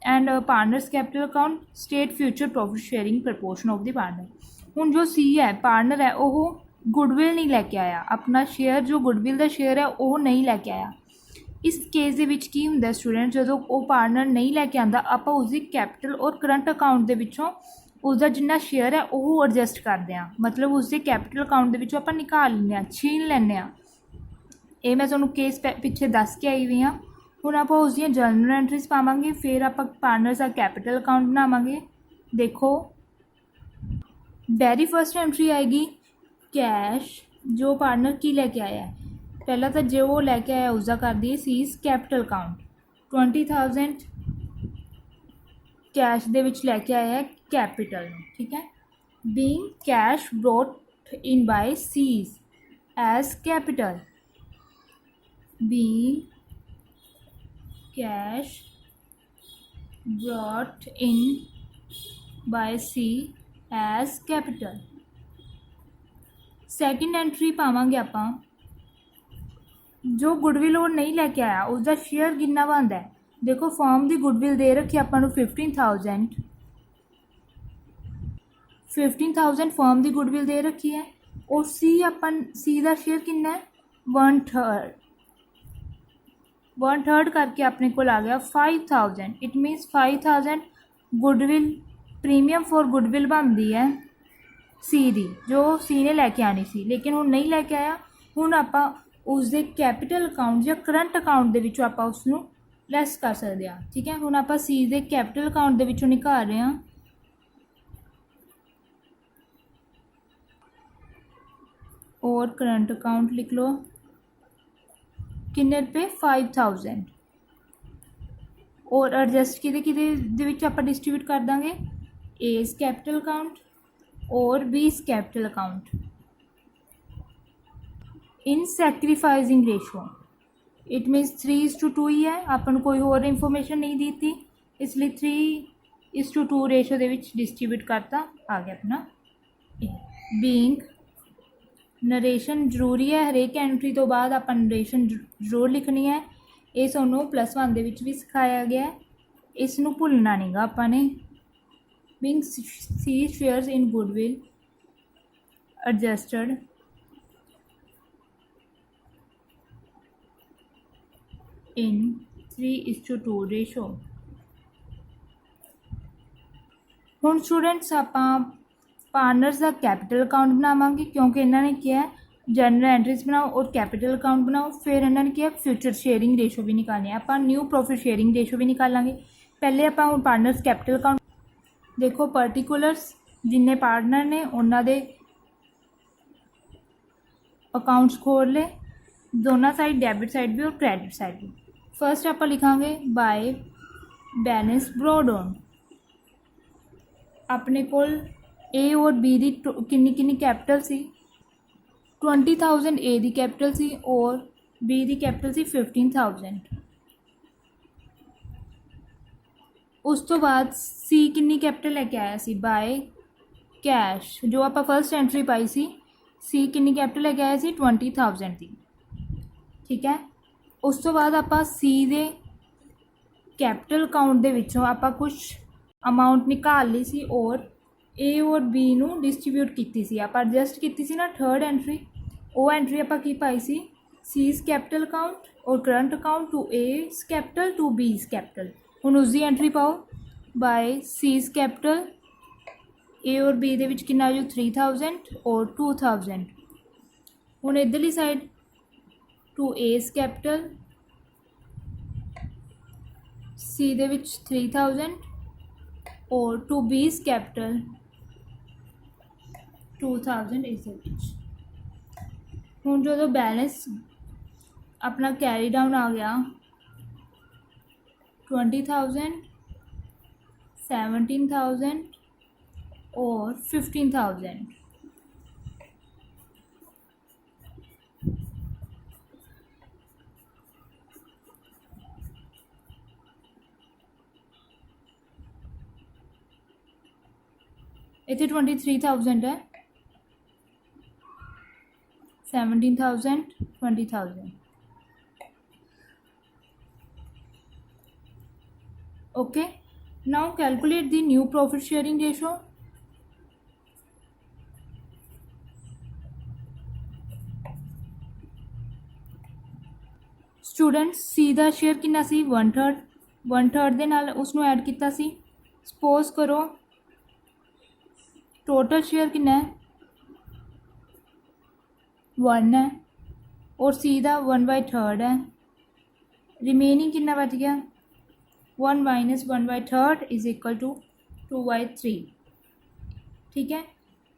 and partners capital account state future profit sharing proportion of the partner. हुण जो सी है partner है वो goodwill नहीं लैके आया, अपना share जो गुडविल का शेयर है वो नहीं लैके आया। इस केस ਦੇ ਵਿੱਚ ਕੀ ਹੁੰਦਾ स्टूडेंट, ਜਦੋਂ ਉਹ ਪਾਰਟਨਰ ਨਹੀਂ ਲੈ ਕੇ ਆਉਂਦਾ ਆਪਾਂ ਉਸਦੀ ਕੈਪੀਟਲ ਔਰ ਕਰੰਟ ਅਕਾਊਂਟ ਦੇ ਵਿੱਚੋਂ उसका जिन्ना शेयर है वो एडजस्ट करते हैं, मतलब उसके कैपिटल अकाउंट के आप निकाल लें, छीन लें। ये मैं तुहानूं केस पिछे दस के आई हुई हाँ। हुण आप उसदियां जर्नल एंट्रीज पावांगे, फिर आप पार्टनर्स का कैपिटल अकाउंट बनावांगे। देखो वेरी फर्स्ट एंट्री आएगी कैश, जो पार्टनर की लैके आया है। पहला तो जो वो लैके आया उसका कर दिए सीज कैपिटल अकाउंट। 20,000 कैश दे विच लैके आया है कैपिटल, ठीक है। Being cash brought in by C's as capital, being cash brought in by C as capital. Second entry पावांगे आपां, जो गुडविल वो नहीं लैके आया उसका शेयर कितना बनता है। देखो फॉर्म की गुडविल दे रखी आपां नूं 15,000 फॉर्म की गुडविल दे रखी है और सी अपन सी का शेयर कितना है 1/3 करके अपने को आ गया 5,000। It मीनस 5,000 goodwill premium for goodwill बनती है सी दी, जो सी ने लैके आनी सी लेकिन हुण नहीं लैके आया। हुण आपां उसके कैपिटल अकाउंट या करंट अकाउंट के विचों आपां उसनूं लैस कर सकते हैं, ठीक है। हुण आपां सी के कैपिटल अकाउंट के विचों निकाल रहे हैं और करंट अकाउंट लिख लो किन्ने रुपए 5,000 और एडजस्ट कि आप डिस्ट्रीब्यूट कर देंगे एज कैपिटल अकाउंट और B's capital account in sacrificing ratio. It means 3:2 ही है, अपन कोई और इंफॉर्मेशन नहीं दी थी इसलिए 3:2 रेशो के डिस्ट्रीब्यूट करता आ गया अपना। बीइंग नरेशन जरूरी है, हरेक एंट्री तो बाद आप नरेशन जरूर लिखनी है। ये सानू +1 के भी सिखाया गया है, इसनों भुलना नहीं गा आपने। Being C's shares in goodwill adjusted in 3:2 ratio. हुण स्टूडेंट्स आपां पार्टनर्स का कैपिटल अकाउंट बनावांगे क्योंकि इन्होंने किया जनरल एंट्रीज बनाओ और कैपिटल अकाउंट बनाओ। फिर इन्होंने किया फ्यूचर शेयरिंग रेशो भी निकालनी है, आप न्यू प्रॉफिट शेयरिंग रेशो भी निकालांगे। पहले आप पार्टनर्स कैपिटल अकाउंट देखो, पर्टिकुलर्स जिन्ने पार्टनर ने उन्होंने अकाउंट्स खोल ले, दोनों साइड डेबिट साइड भी और क्रेडिट साइड भी। फर्स्ट आप लिखांगे बाय बैलेंस ब्रॉड ऑन। अपने कोल ए और बी दी किन्नी कैपिटल सी 20,000 ए दी कैपिटल सी और बी दी कैपिटल सी 15,000। उस तो बाद सी किन्नी कैपिटल लैके आया सी बाय कैश, जो आप फर्स्ट एंट्री पाई सी किन्नी कैपिटल लैके आया सी 20,000 की, ठीक है। उस तो बाद आप सी दे कैपिटल अकाउंट दे विचों आप कुछ अमाउंट निकाल ली सी और ए और बी नू डिस्ट्रीब्यूट की सी, आप एडजस्ट की सी ना थर्ड एंट्री। वो एंट्री आप की पाई सी सीज कैपिटल अकाउंट और current account to A's capital to B's capital. हुण उसकी एंट्री पाओ बाय सीज कैपिटल ए और बी दे विच कितना जो 3,000 और 2,000। हुण इधरली side to A's capital C दे विच 3,000 और टू बीज कैपिटल 2,000 इस हूँ। जो बैलेंस अपना कैरी डाउन आ गया 20,000, 17,000 और 15,000। इतने 23,000 है, 17,000, 20,000। Okay, Now calculate the new profit sharing ratio. Students, C the share ਕਿੰਨਾ ਸੀ 1/3 ਦੇ ਨਾਲ ਉਸਨੂੰ ਐਡ ਕੀਤਾ ਸੀ। ਸਪੋਜ਼ ਕਰੋ ਟੋਟਲ ਸ਼ੇਅਰ ਕਿੰਨਾ ਹੈ 1 है और C ਦਾ 1/3 है। रिमेनिंग कितना बच गया 1 माइनस 1/3 इज इक्वल टू 2/3। ठीक है,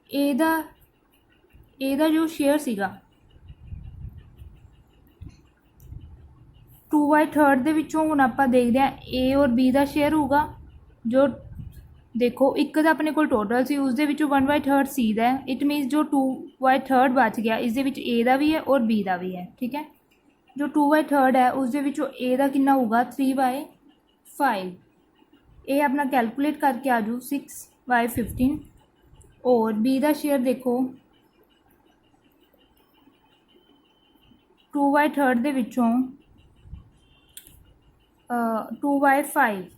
ए ਦਾ जो शेयर ਸੀਗਾ 2/3 ਦੇ ਵਿੱਚੋਂ ਹੁਣ ਆਪਾਂ ਦੇਖਦੇ ਹਾਂ A और B ਦਾ ਸ਼ੇਅਰ ਹੋਊਗਾ। ਜੋ देखो एक तो अपने को टोटल सी उस 1/3 C ਦਾ है। इट मीनस जो 2/3 बच गया इस A का भी है और B का भी है। ठीक है, जो 2/3 है उस A का कितना होगा 3/5। ये अपना कैलकुलेट करके आ जाओ 6/15। और B का शेयर देखो 2/3 ਦੇ ਵਿੱਚੋਂ 2/5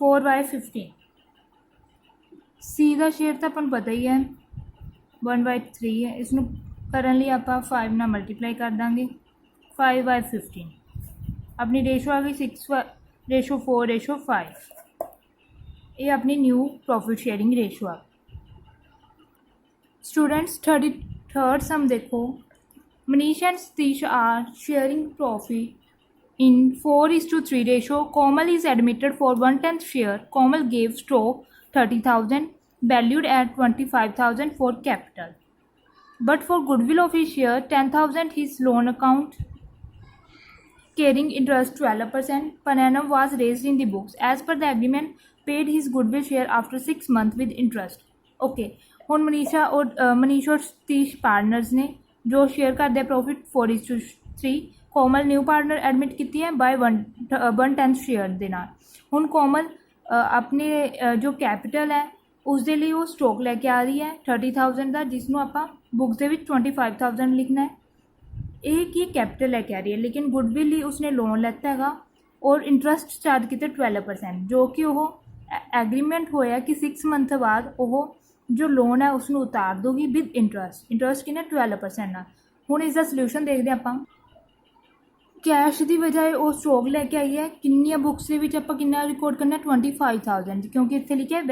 4/15। C का शेयर तो अपन पता ही है 1/3 है। इसमें करने लिए आप 5 ना मल्टीप्लाई कर देंगे 5/15। अपनी रेशो आ गई 6/4/5। ये अपनी न्यू प्रॉफिट शेयरिंग रेशो आ गई। स्टूडेंट्स 33rd सम देखो Manish and Satish are sharing profit in 4:3 ratio. Komal is admitted for 1/10 share. Komal gave stock 30,000 valued at 25,000 for capital. But for goodwill of his share 10,000 his loan account carrying interest 12% per annum was raised in the books. As per the agreement paid his goodwill share after 6 months with interest. Okay, ਹੁਣ मनीष और Satish partners ने जो share करते profit 4:3। कोमल new partner admit की है bye 1/10 share के नाल। हुण कोमल अपने जो कैपिटल है उसके लिए वो स्टॉक लैके आ रही है 30,000 का, जिसनों आप बुक्स के 25,000 लिखना है। ये की कैपिटल लैके आ रही है, लेकिन गुडविल ही उसने लोन लैता है और इंटरस्ट चार्ज किए 12%, जो कि वो एग्रीमेंट होया कि 6 मंथ बाद वो जो लोन है उसनों उतार दोगी विद इंटरस्ट कितना 12% ना। हुण इसका सल्यूशन देखते हैं आप। कैश की बजाय वो स्टॉक लैके आई है किन्निया बुक्स के आप कितना रिकॉर्ड करना 25,000, क्योंकि इतने लिखे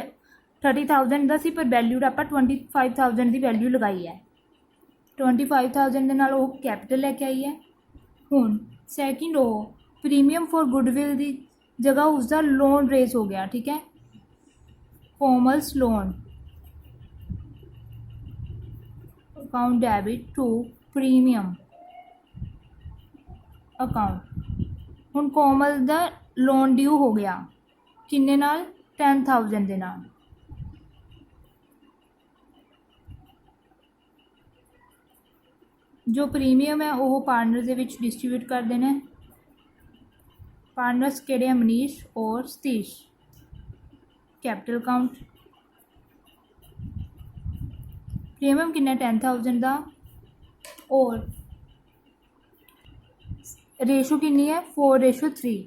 30,000 का सी पर वैल्यू आप 25,000 की वैल्यू लगाई है। 25,000 के नाल वो कैपिटल लैके आई है। हुण सैकेंड वो प्रीमियम फॉर गुडविल की जगह उसका लोन रेस हो गया। ठीक है, Komal's loan account debit to premium account. हुण कोमल दा लोन ड्यू हो गया किन्ने नाल 10,000 दे नाल। जो प्रीमियम है वो पार्टनर्स दे विच डिस्ट्रीब्यूट कर देने। पार्टनर्स किहड़े मनीष और सतीश। कैपिटल अकाउंट प्रीमियम किन्ना 10,000 का और रेशो कितनी है 4:3।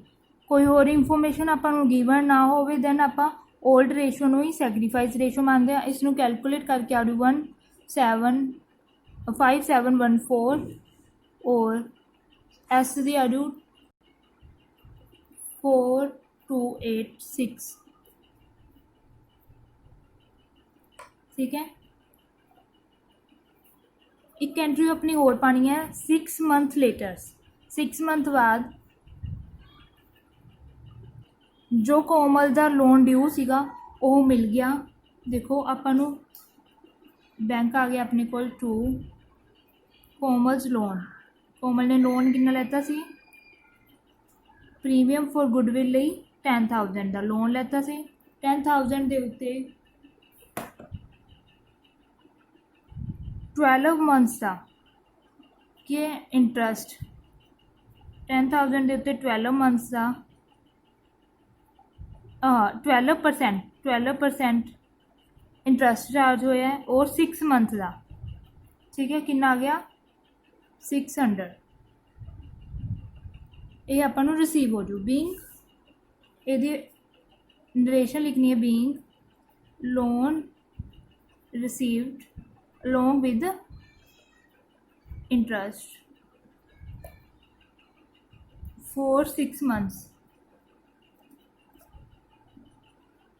कोई और इंफॉर्मेशन आपां गिवन ना हो दैन आप ओल्ड रेशो नूं ही सैक्रीफाइस रेशो मानते हैं। इसनूं कैलकुलेट करके आ जाओ 5714 और एस की आ जाओ 4286। ठीक है, एक एंट्री अपनी और पानी है 6 मंथ लेटर्स। 6 मंथ बाद जो कोमल का लोन ड्यू सीगा वो मिल गया। देखो आपां बैंक आ गया अपने को टू कोमल्स लोन। कोमल ने लोन कितना लैता सी प्रीमियम फॉर गुडविल लई 10,000 का लोन लैता सी। 10,000 के उत्ते 12 मंथ्स का कि इंटरस्ट 10,000 के उत्ते 12 मंथ्स का 12% इंटरस्ट चार्ज होया है और 6 मंथ का। ठीक है, कितना आ गया 600। ये आपां नूं रिसीव हो जू बीइंग ਇਹਦੀ ਨਰੇਸ਼ਨ ਲਿਖਣੀ ਹੈ ਬੀइंग loan received along with interest for 6 months.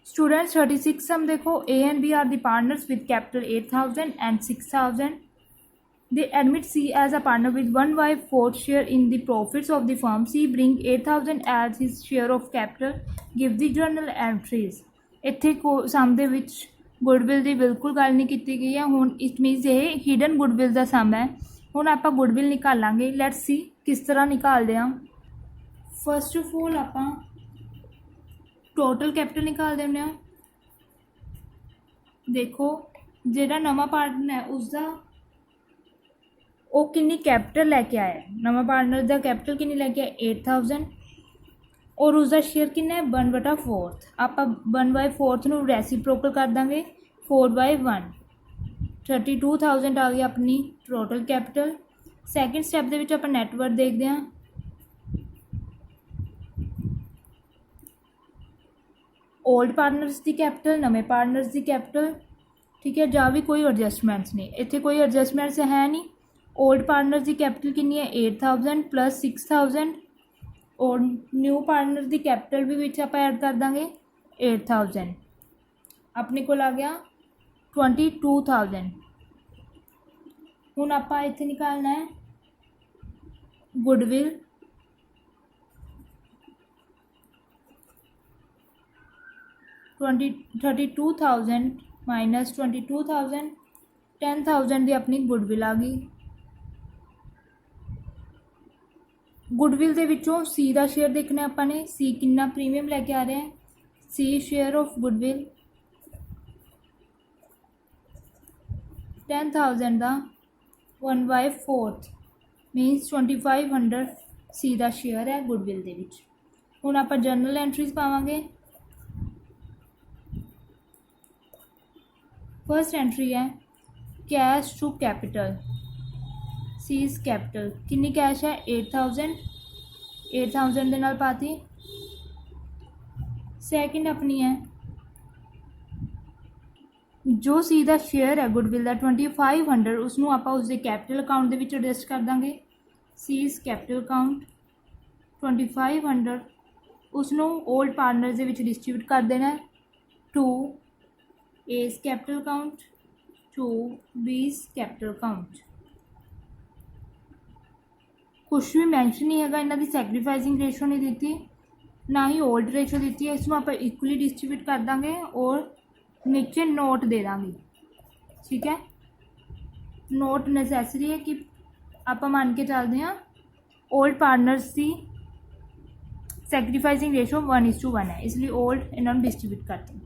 Students 36 sum देखो A and B are the partners with capital 8,000 and 6,000. They admit C as a partner with 1/4 share in the profits of the firm. C bring 8,000 as his share of capital. Give the journal entries. ਇੱਥੇ ਸਮ ਦੇ ਵਿੱਚ goodwill ਦੀ ਬਿਲਕੁਲ ਗੱਲ ਨਹੀਂ ਕੀਤੀ ਗਈ ਹੈ। ਹੁਣ ਇਟ ਮੀਨਸ ਇਹ ਹਿਡਨ ਗੁੱਡਵਿਲ ਦਾ ਸਮ ਹੈ। ਹੁਣ ਆਪਾਂ ਗੁੱਡਵਿਲ ਨਿਕਾਲਾਂਗੇ। ਲੈਟਸ ਸੀ ਕਿਸ ਤਰ੍ਹਾਂ ਨਿਕਾਲਦੇ ਹਾਂ। ਫਸਟ ਆਫ ਆਲ ਆਪਾਂ ਟੋਟਲ ਕੈਪੀਟਲ ਨਿਕਾਲ ਦਿੰਦੇ ਹਾਂ। ਦੇਖੋ ਜਿਹੜਾ ਨਵਾਂ ਪਾਰਟਨਰ ਹੈ ਉਸਦਾ ਉਹ ਕਿੰਨੀ ਕੈਪੀਟਲ ਲੈ ਕੇ ਆਇਆ। ਨਵਾਂ ਪਾਰਟਨਰ ਦਾ ਕੈਪੀਟਲ ਕਿੰਨੀ ਲੈ ਕੇ ਆਇਆ 8,000 ਔਰ ਉਸਦਾ ਸ਼ੇਅਰ ਕਿੰਨਾ ਹੈ 1/4। ਆਪਾਂ 1/4 ਨੂੰ ਰੈਸੀਪ੍ਰੋਕਲ ਕਰ ਦਾਂਗੇ 4/1 32,000 ਆ ਗਈ ਆਪਣੀ ਟੋਟਲ ਕੈਪੀਟਲ। ਸੈਕਿੰਡ ਸਟੈਪ ਦੇ ਵਿੱਚ ਆਪਾਂ ਨੈਟਵਰਥ ਦੇਖਦੇ ਹਾਂ। ओल्ड पार्टनर्स की कैपिटल नवे पार्टनर्स की कैपिटल ठीक है ਜਾਂ ਵੀ ਕੋਈ ਐਡਜਸਟਮੈਂਟਸ ਨਹੀਂ। ਇੱਥੇ ਕੋਈ ਐਡਜਸਟਮੈਂਟਸ ਹੈ ਨਹੀਂ। ओल्ड पार्टनर्स की कैपिटल कितनी है 8,000 प्लस 6,000 और न्यू पार्टनर की कैपिटल भी विच आप ऐड कर देंगे 8,000 अपने को आ गया 22,000। हुण आप इत्थे निकालना है गुडविल 32,000 माइनस 22,000 10,000 की अपनी गुडविल आ गई। गुडविल के विचों सी का शेयर देखना अपने सी कितना प्रीमियम लैके आ रहा है। सी शेयर ऑफ गुडविल 10,000 का 1/4 मीनस 2,500 सी का शेयर है गुडविल के विच। हुण आपां जर्नल एंट्रीज पावांगे। फर्स्ट एंट्री है cash to capital C's capital कितनी कैश है 8,000 के नाल पाती। सैकेंड अपनी है जो सी का शेयर है गुडविल का 2,500 उसनों आप उसके कैपिटल अकाउंट के एडजस्ट कर देंगे। सीज कैपिटल अकाउंट 2,500 उसनों ओल्ड पार्टनर के डिस्ट्रीब्यूट कर देना to A's capital account to B's capital account. कुछ भी मैंशन नहीं है इन्हों की सैक्रीफाइसिंग रेशो नहीं दी ना ही ओल्ड रेशो दी है। इसमें आप इक्वली डिस्ट्रीब्यूट कर देंगे और नीचे नोट दे देंगे ठीक है। नोट नैसेसरी है कि आप मान के चलते हैं ओल्ड पार्टनर्स की सैक्रीफाइसिंग रेशो 1:1 है इसलिए ओल्ड इन्होंने डिस्ट्रीब्यूट करते हैं।